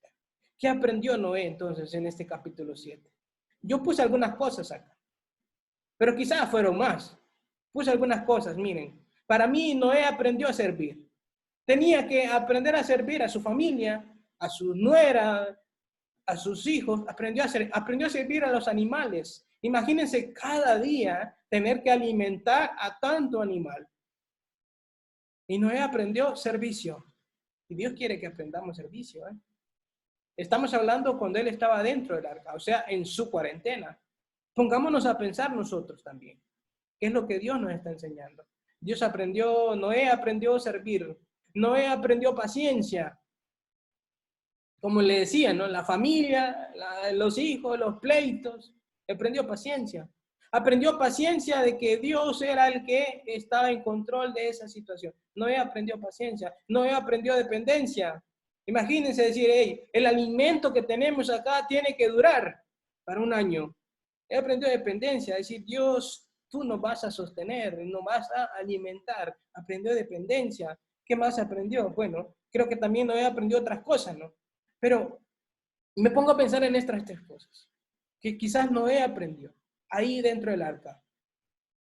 ¿Qué aprendió Noé entonces en este capítulo 7? Yo puse algunas cosas acá, pero quizás fueron más. Puse algunas cosas, miren. Para mí Noé aprendió a servir. Tenía que aprender a servir a su familia, a su nuera, a sus hijos, aprendió a servir a los animales. Imagínense cada día tener que alimentar a tanto animal. Y Noé aprendió servicio. Y Dios quiere que aprendamos servicio, ¿eh? Estamos hablando cuando él estaba dentro del arca, o sea, en su cuarentena. Pongámonos a pensar nosotros también. ¿Qué es lo que Dios nos está enseñando? Noé aprendió a servir. Noé aprendió paciencia. Como le decía, ¿no? La familia, los hijos, los pleitos. Aprendió paciencia. Aprendió paciencia de que Dios era el que estaba en control de esa situación. Noé aprendió paciencia. Noé aprendió dependencia. Imagínense decir, hey, el alimento que tenemos acá tiene que durar para un año. Él aprendió dependencia, decir, Dios, tú nos vas a sostener, nos vas a alimentar. Aprendió dependencia. ¿Qué más aprendió? Bueno, creo que también Noé aprendió otras cosas, ¿no? Pero me pongo a pensar en estas tres cosas, que quizás Noé aprendió ahí dentro del arca.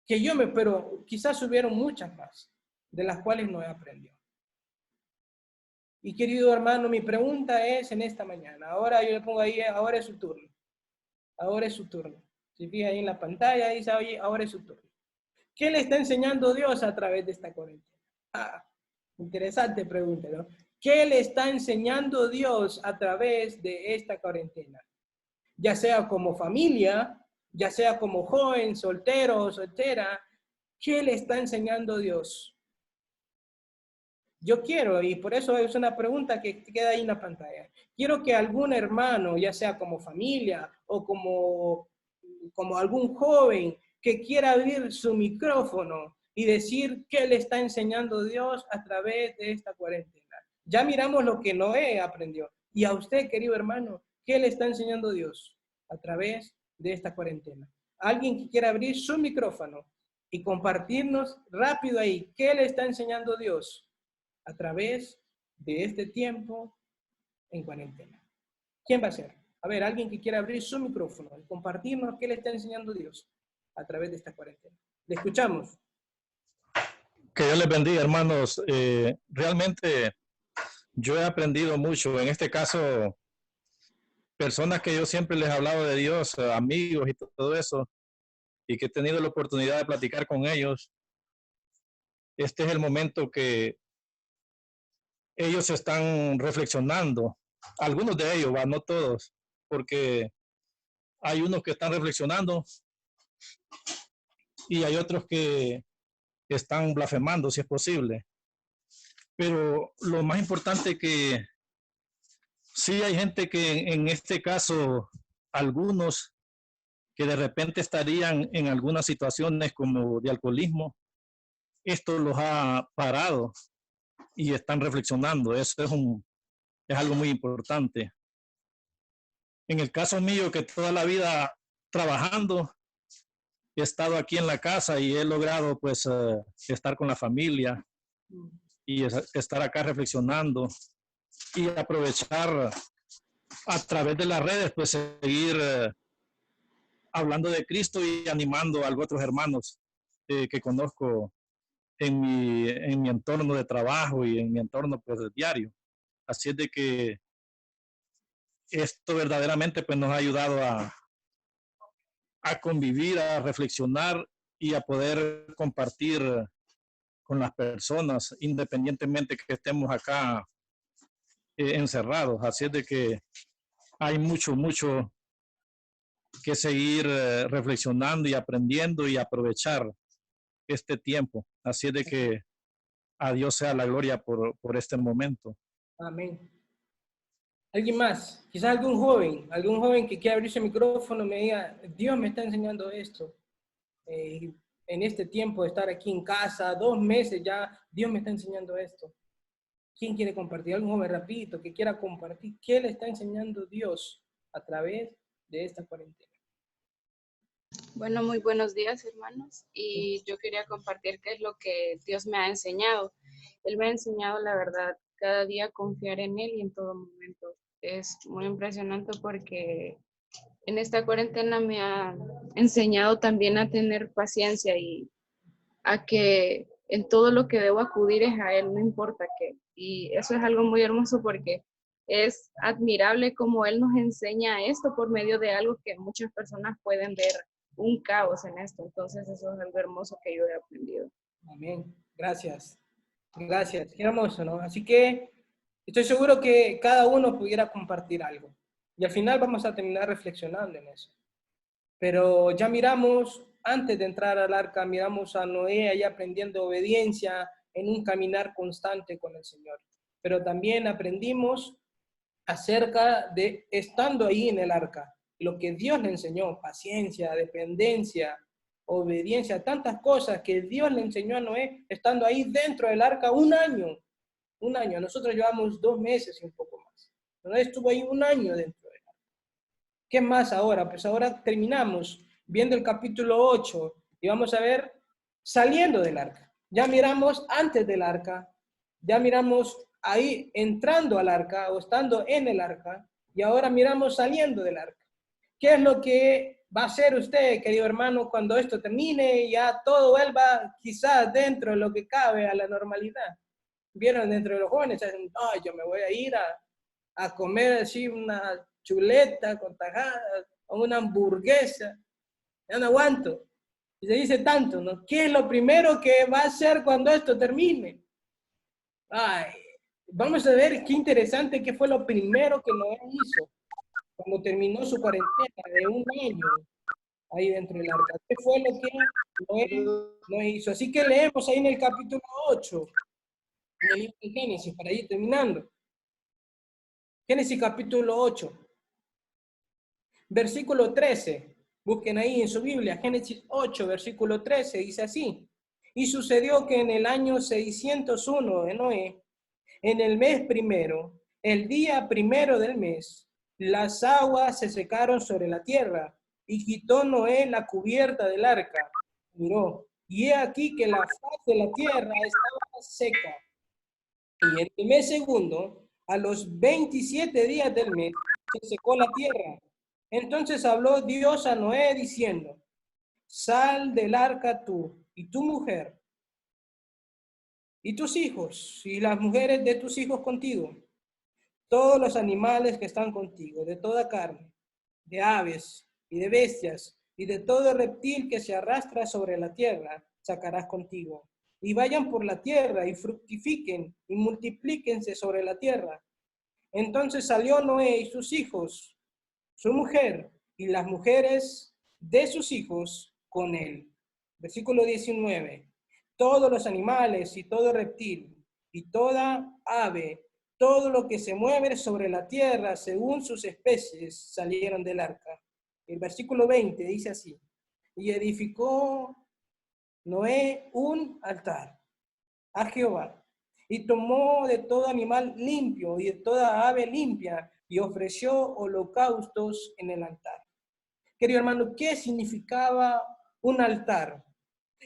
Pero quizás hubieron muchas más, de las cuales Noé aprendió. Y querido hermano, mi pregunta es en esta mañana. Ahora yo le pongo ahí, ahora es su turno. Ahora es su turno. Si fija ahí en la pantalla, dice, oye, ahora es su turno. ¿Qué le está enseñando Dios a través de esta cuarentena? Interesante pregunta, ¿no? ¿Qué le está enseñando Dios a través de esta cuarentena? Ya sea como familia, ya sea como joven, soltero o soltera, ¿qué le está enseñando Dios? Yo quiero, y por eso es una pregunta que queda ahí en la pantalla, quiero que algún hermano, ya sea como familia o como algún joven que quiera abrir su micrófono y decir qué le está enseñando Dios a través de esta cuarentena. Ya miramos lo que Noé aprendió. Y a usted, querido hermano, ¿qué le está enseñando Dios a través de esta cuarentena? Alguien que quiera abrir su micrófono y compartirnos rápido ahí, ¿qué le está enseñando Dios a través de este tiempo en cuarentena? ¿Quién va a ser? A ver, alguien que quiera abrir su micrófono y compartirnos qué le está enseñando Dios a través de esta cuarentena. Le escuchamos. Que Dios les bendiga, hermanos. Realmente yo he aprendido mucho. En este caso, personas que yo siempre les he hablado de Dios, amigos y todo eso, y que he tenido la oportunidad de platicar con ellos. Este es el momento que ellos están reflexionando. Algunos de ellos, no todos, porque hay unos que están reflexionando y hay otros que están blasfemando, si es posible. Pero lo más importante es que sí hay gente que en este caso, algunos que de repente estarían en algunas situaciones como de alcoholismo, esto los ha parado y están reflexionando. Eso es algo muy importante. En el caso mío, que toda la vida trabajando, he estado aquí en la casa y he logrado pues estar con la familia y estar acá reflexionando y aprovechar a través de las redes pues seguir hablando de Cristo y animando a otros hermanos que conozco en mi entorno de trabajo y en mi entorno pues diario. Así es de que esto verdaderamente pues nos ha ayudado a convivir, a reflexionar y a poder compartir con las personas, independientemente que estemos acá encerrados. Así es de que hay mucho que seguir reflexionando y aprendiendo y aprovechar este tiempo. Así es de que a Dios sea la gloria por este momento. Amén. ¿Alguien más? Quizás algún joven que quiera abrir su micrófono y me diga, Dios me está enseñando esto. En este tiempo de estar aquí en casa, 2 meses ya, Dios me está enseñando esto. ¿Quién quiere compartir? Algún joven rapidito que quiera compartir qué le está enseñando Dios a través de esta cuarentena. Bueno, muy buenos días, hermanos. Y yo quería compartir qué es lo que Dios me ha enseñado. Él me ha enseñado, la verdad, cada día confiar en Él y en todo momento. Es muy impresionante porque en esta cuarentena me ha enseñado también a tener paciencia y a que en todo lo que debo acudir es a Él, no importa qué. Y eso es algo muy hermoso porque es admirable cómo Él nos enseña esto por medio de algo que muchas personas pueden ver un caos en esto. Entonces eso es algo hermoso que yo he aprendido. Amén. Gracias. Gracias. Qué hermoso, ¿no? Así que estoy seguro que cada uno pudiera compartir algo. Y al final vamos a terminar reflexionando en eso. Pero ya miramos, antes de entrar al arca, miramos a Noé ahí aprendiendo obediencia en un caminar constante con el Señor. Pero también aprendimos acerca de estando ahí en el arca, lo que Dios le enseñó, paciencia, dependencia, obediencia, tantas cosas que Dios le enseñó a Noé estando ahí dentro del arca un año. Nosotros llevamos 2 meses y un poco más. Noé estuvo ahí un año dentro del arca. ¿Qué más ahora? Pues ahora terminamos viendo el capítulo 8 y vamos a ver saliendo del arca. Ya miramos antes del arca, ya miramos ahí entrando al arca o estando en el arca, y ahora miramos saliendo del arca. ¿Qué es lo que va a hacer usted, querido hermano, cuando esto termine y ya todo vuelva quizás dentro de lo que cabe a la normalidad? Vieron dentro de los jóvenes, dicen, no, yo me voy a ir a comer así una chuleta con tajadas o una hamburguesa, ya no aguanto. Y se dice tanto, ¿no? ¿Qué es lo primero que va a hacer cuando esto termine? Ay, vamos a ver qué interesante qué fue lo primero que Noé hizo cuando terminó su cuarentena de un año ahí dentro del arca. ¿Qué fue lo que Noé hizo? Así que leemos ahí en el capítulo 8, en el libro de Génesis, para ir terminando. Génesis capítulo 8, versículo 13. Busquen ahí en su Biblia, Génesis 8, versículo 13, dice así. Y sucedió que en el año 601 de Noé, en el mes primero, el día primero del mes, las aguas se secaron sobre la tierra, y quitó Noé la cubierta del arca. Miró, y he aquí que la faz de la tierra estaba seca. Y en el mes segundo, a los 27 días del mes, se secó la tierra. Entonces habló Dios a Noé diciendo, sal del arca tú y tu mujer, y tus hijos, y las mujeres de tus hijos contigo, todos los animales que están contigo, de toda carne, de aves y de bestias, y de todo reptil que se arrastra sobre la tierra, sacarás contigo. Y vayan por la tierra, y fructifiquen, y multiplíquense sobre la tierra. Entonces salió Noé y sus hijos, su mujer, y las mujeres de sus hijos con él. Versículo 19. Todos los animales y todo reptil y toda ave, todo lo que se mueve sobre la tierra según sus especies, salieron del arca. El versículo 20 dice así, y edificó Noé un altar a Jehová, y tomó de todo animal limpio y de toda ave limpia, y ofreció holocaustos en el altar. Querido hermano, ¿qué significaba un altar?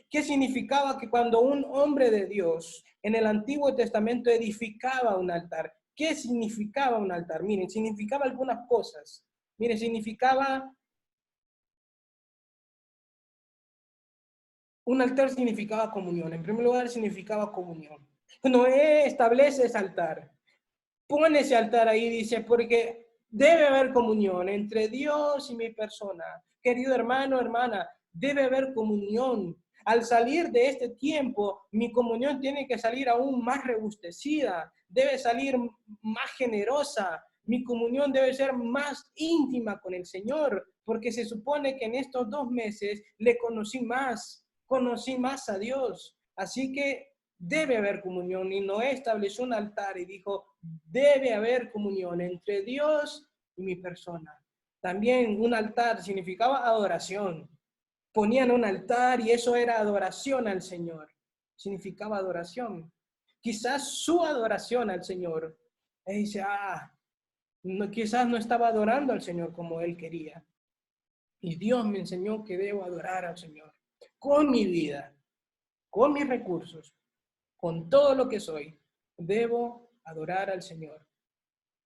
¿Qué significaba que cuando un hombre de Dios en el Antiguo Testamento edificaba un altar? ¿Qué significaba un altar? Miren, significaba algunas cosas. Miren, un altar significaba comunión. En primer lugar, significaba comunión. Noé establece ese altar. Pone ese altar ahí, dice, porque debe haber comunión entre Dios y mi persona. Querido hermano, hermana, debe haber comunión. Al salir de este tiempo, mi comunión tiene que salir aún más robustecida, debe salir más generosa. Mi comunión debe ser más íntima con el Señor, porque se supone que en estos 2 meses le conocí más a Dios. Así que debe haber comunión, y Noé estableció un altar y dijo, debe haber comunión entre Dios y mi persona. También un altar significaba adoración. Ponían un altar y eso era adoración al Señor. Significaba adoración. Quizás su adoración al Señor. Él dice, no, quizás no estaba adorando al Señor como él quería. Y Dios me enseñó que debo adorar al Señor con mi vida, con mis recursos, con todo lo que soy. Debo adorar al Señor.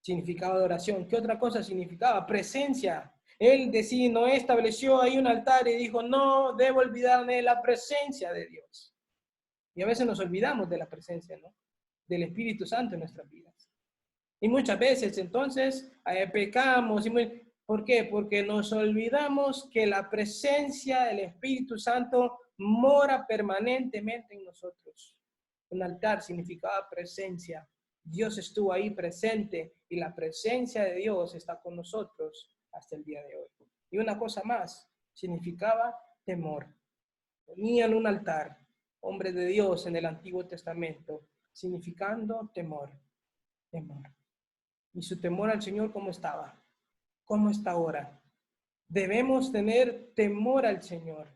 Significaba adoración. ¿Qué otra cosa significaba? Presencia. Él decía, no estableció ahí un altar y dijo, no debo olvidarme de la presencia de Dios. Y a veces nos olvidamos de la presencia, ¿no? Del Espíritu Santo en nuestras vidas. Y muchas veces entonces pecamos. ¿Por qué? Porque nos olvidamos que la presencia del Espíritu Santo mora permanentemente en nosotros. Un altar significaba presencia. Dios estuvo ahí presente y la presencia de Dios está con nosotros hasta el día de hoy. Y una cosa más, significaba temor. Tenían un altar, hombre de Dios en el Antiguo Testamento, significando temor, temor. Y su temor al Señor, ¿cómo estaba? ¿Cómo está ahora? Debemos tener temor al Señor.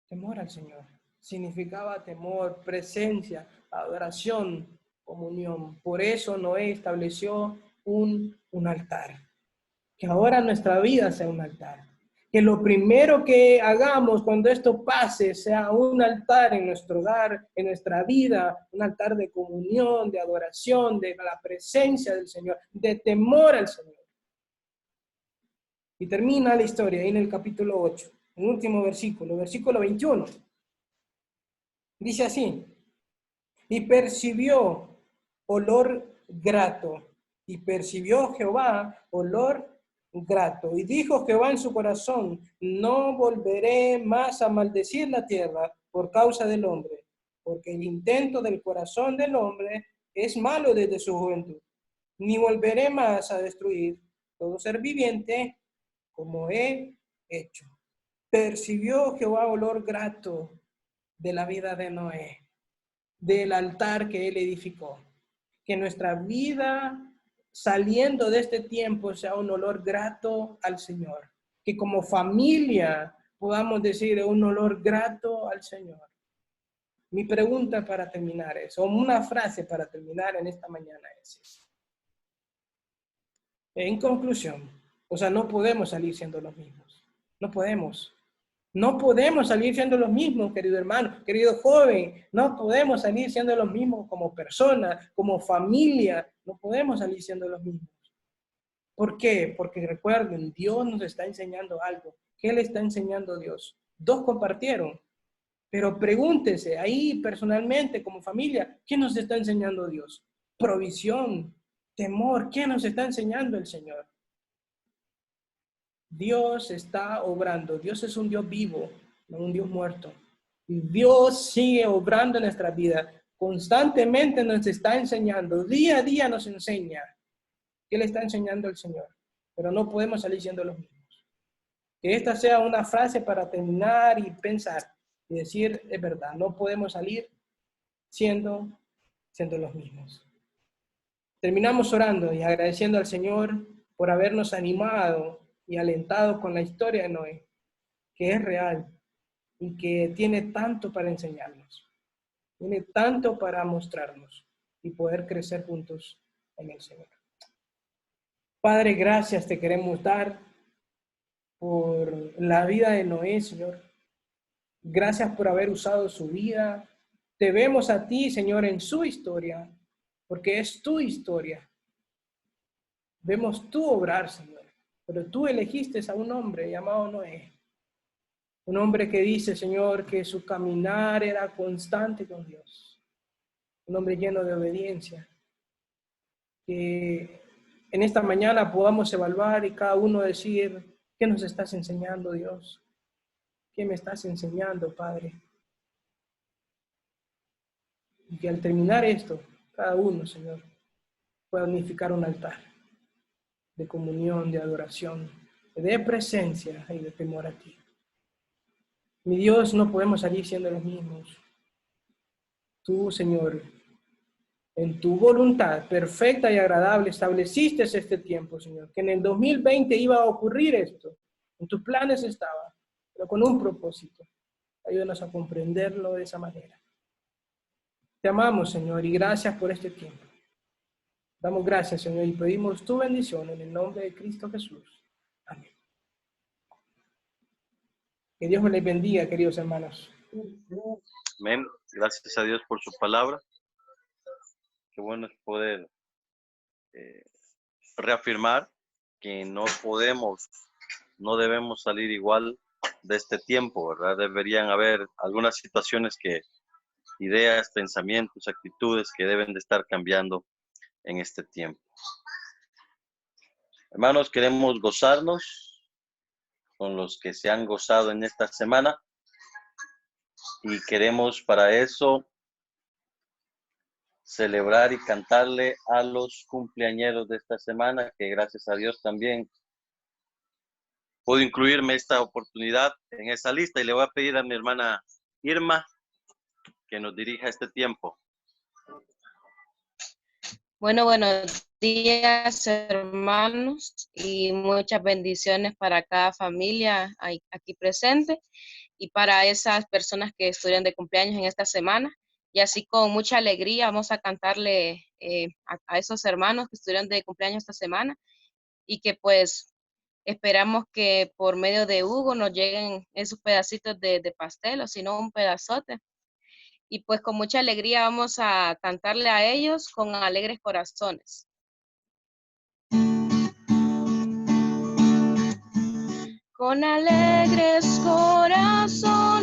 Temor al Señor. Significaba temor, presencia, adoración, comunión. Por eso Noé estableció un altar. Que ahora nuestra vida sea un altar. Que lo primero que hagamos cuando esto pase sea un altar en nuestro hogar, en nuestra vida, un altar de comunión, de adoración, de la presencia del Señor, de temor al Señor. Y termina la historia ahí en el capítulo 8, el último versículo, versículo 21. Dice así: y percibió olor grato, y percibió Jehová olor grato. Y dijo Jehová en su corazón: no volveré más a maldecir la tierra por causa del hombre, porque el intento del corazón del hombre es malo desde su juventud. Ni volveré más a destruir todo ser viviente como he hecho. Percibió Jehová olor grato de la vida de Noé, del altar que él edificó. Que nuestra vida saliendo de este tiempo sea un olor grato al Señor. Que como familia podamos decir un olor grato al Señor. Mi pregunta para terminar es, o una frase para terminar en esta mañana es: en conclusión, o sea, no podemos salir siendo los mismos. No podemos. No podemos salir siendo los mismos, querido hermano, querido joven. No podemos salir siendo los mismos como persona, como familia. No podemos salir siendo los mismos. ¿Por qué? Porque recuerden, Dios nos está enseñando algo. ¿Qué le está enseñando Dios? Dos compartieron. Pero pregúntese ahí personalmente, como familia, ¿qué nos está enseñando Dios? Provisión, temor. ¿Qué nos está enseñando el Señor? Dios está obrando. Dios es un Dios vivo, no un Dios muerto. Y Dios sigue obrando en nuestra vida. Constantemente nos está enseñando. Día a día nos enseña. ¿Qué le está enseñando el Señor? Pero no podemos salir siendo los mismos. Que esta sea una frase para terminar y pensar y decir, es verdad, no podemos salir siendo los mismos. Terminamos orando y agradeciendo al Señor por habernos animado y alentado con la historia de Noé, que es real y que tiene tanto para enseñarnos, tiene tanto para mostrarnos y poder crecer juntos en el Señor. Padre, gracias te queremos dar por la vida de Noé, Señor. Gracias por haber usado su vida. Te vemos a ti, Señor, en su historia, porque es tu historia. Vemos tu obrar, Señor. Pero tú elegiste a un hombre llamado Noé. Un hombre que dice, Señor, que su caminar era constante con Dios. Un hombre lleno de obediencia. Que en esta mañana podamos evaluar y cada uno decir, ¿qué nos estás enseñando, Dios? ¿Qué me estás enseñando, Padre? Y que al terminar esto, cada uno, Señor, pueda unificar un altar de comunión, de adoración, de presencia y de temor a ti. Mi Dios, no podemos salir siendo los mismos. Tú, Señor, en tu voluntad perfecta y agradable estableciste este tiempo, Señor, que en el 2020 iba a ocurrir esto. En tus planes estaba, pero con un propósito. Ayúdanos a comprenderlo de esa manera. Te amamos, Señor, y gracias por este tiempo. Damos gracias, Señor, y pedimos tu bendición en el nombre de Cristo Jesús. Amén. Que Dios me les bendiga, queridos hermanos. Amén. Gracias a Dios por su palabra. Qué bueno es poder reafirmar que no debemos salir igual de este tiempo, ¿verdad? Deberían haber algunas situaciones ideas, pensamientos, actitudes que deben de estar cambiando en este tiempo. Hermanos, queremos gozarnos con los que se han gozado en esta semana y queremos para eso celebrar y cantarle a los cumpleañeros de esta semana, que gracias a Dios también puedo incluirme esta oportunidad en esa lista, y le voy a pedir a mi hermana Irma que nos dirija este tiempo. Bueno, buenos días, hermanos, y muchas bendiciones para cada familia aquí presente y para esas personas que estuvieron de cumpleaños en esta semana. Y así con mucha alegría vamos a cantarle a esos hermanos que estuvieron de cumpleaños esta semana, y que pues esperamos que por medio de Hugo nos lleguen esos pedacitos de pastel, o si no un pedazote. Y pues con mucha alegría vamos a cantarle a ellos con alegres corazones. Con alegres corazones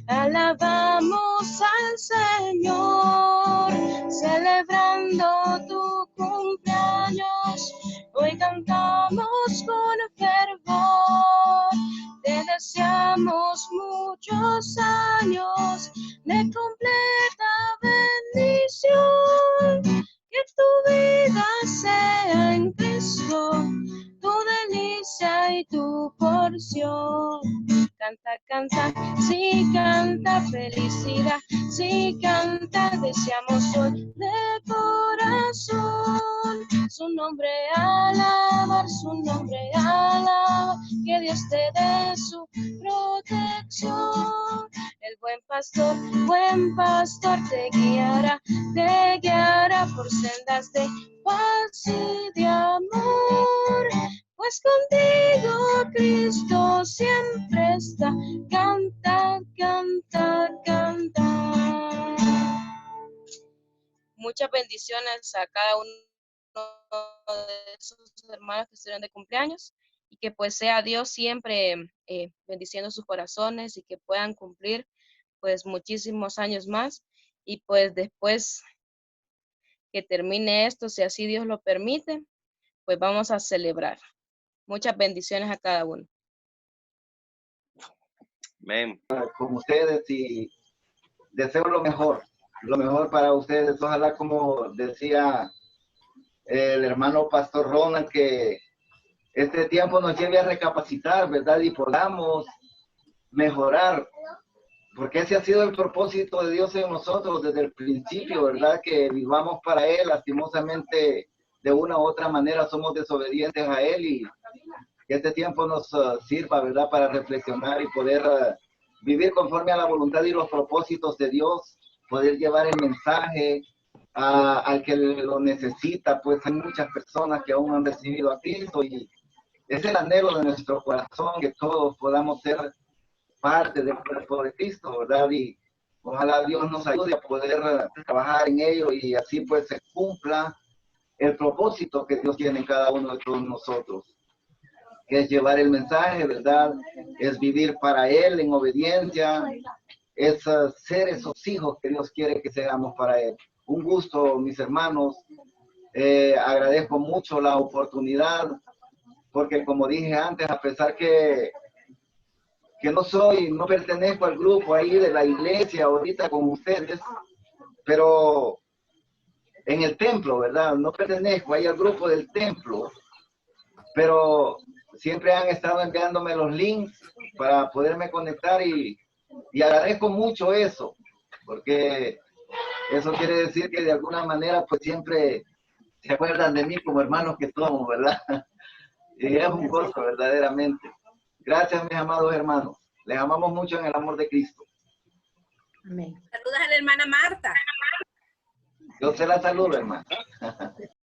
alabamos al Señor, celebrando tu cumpleaños. Hoy cantamos con fervor, te deseamos muchos años de completa bendición, que tu vida sea en Cristo tu delicia y tu porción. Canta, canta, sí canta felicidad, sí canta, deseamos hoy de corazón su nombre alabar, su nombre alabar, que Dios te dé su protección. El buen pastor te guiará por sendas de paz y de amor, pues contigo Cristo siempre está. Canta, canta, canta. Muchas bendiciones a cada uno de esos hermanos que estuvieron de cumpleaños, y que pues sea Dios siempre bendiciendo sus corazones, y que puedan cumplir pues muchísimos años más, y pues después que termine esto, si así Dios lo permite, pues vamos a celebrar. Muchas bendiciones a cada uno. Amén. Con ustedes y deseo lo mejor para ustedes. Ojalá, como decía el hermano Pastor Ronald, que este tiempo nos lleve a recapacitar, ¿verdad? Y podamos mejorar, porque ese ha sido el propósito de Dios en nosotros desde el principio, ¿verdad? Que vivamos para Él. Lastimosamente, de una u otra manera somos desobedientes a Él, y que este tiempo nos sirva, ¿verdad? Para reflexionar y poder vivir conforme a la voluntad y los propósitos de Dios, poder llevar el mensaje al que lo necesita. Pues hay muchas personas que aún no han recibido a Cristo, y es el anhelo de nuestro corazón que todos podamos ser parte del cuerpo de Cristo, ¿verdad? Y ojalá Dios nos ayude a poder trabajar en ello, y así pues se cumpla el propósito que Dios tiene en cada uno de todos nosotros, que es llevar el mensaje, ¿verdad? Es vivir para Él en obediencia, es ser esos hijos que Dios quiere que seamos para Él. Un gusto, mis hermanos. Agradezco mucho la oportunidad, porque como dije antes, a pesar que no pertenezco al grupo ahí de la iglesia ahorita con ustedes, pero en el templo, ¿verdad? No pertenezco ahí al grupo del templo, pero siempre han estado enviándome los links para poderme conectar, y agradezco mucho eso, porque eso quiere decir que de alguna manera pues siempre se acuerdan de mí como hermanos que somos, ¿verdad? Y es un gozo verdaderamente. Gracias, mis amados hermanos. Les amamos mucho en el amor de Cristo. Amén. Saludas a la hermana Marta. Yo se la saludo, hermano.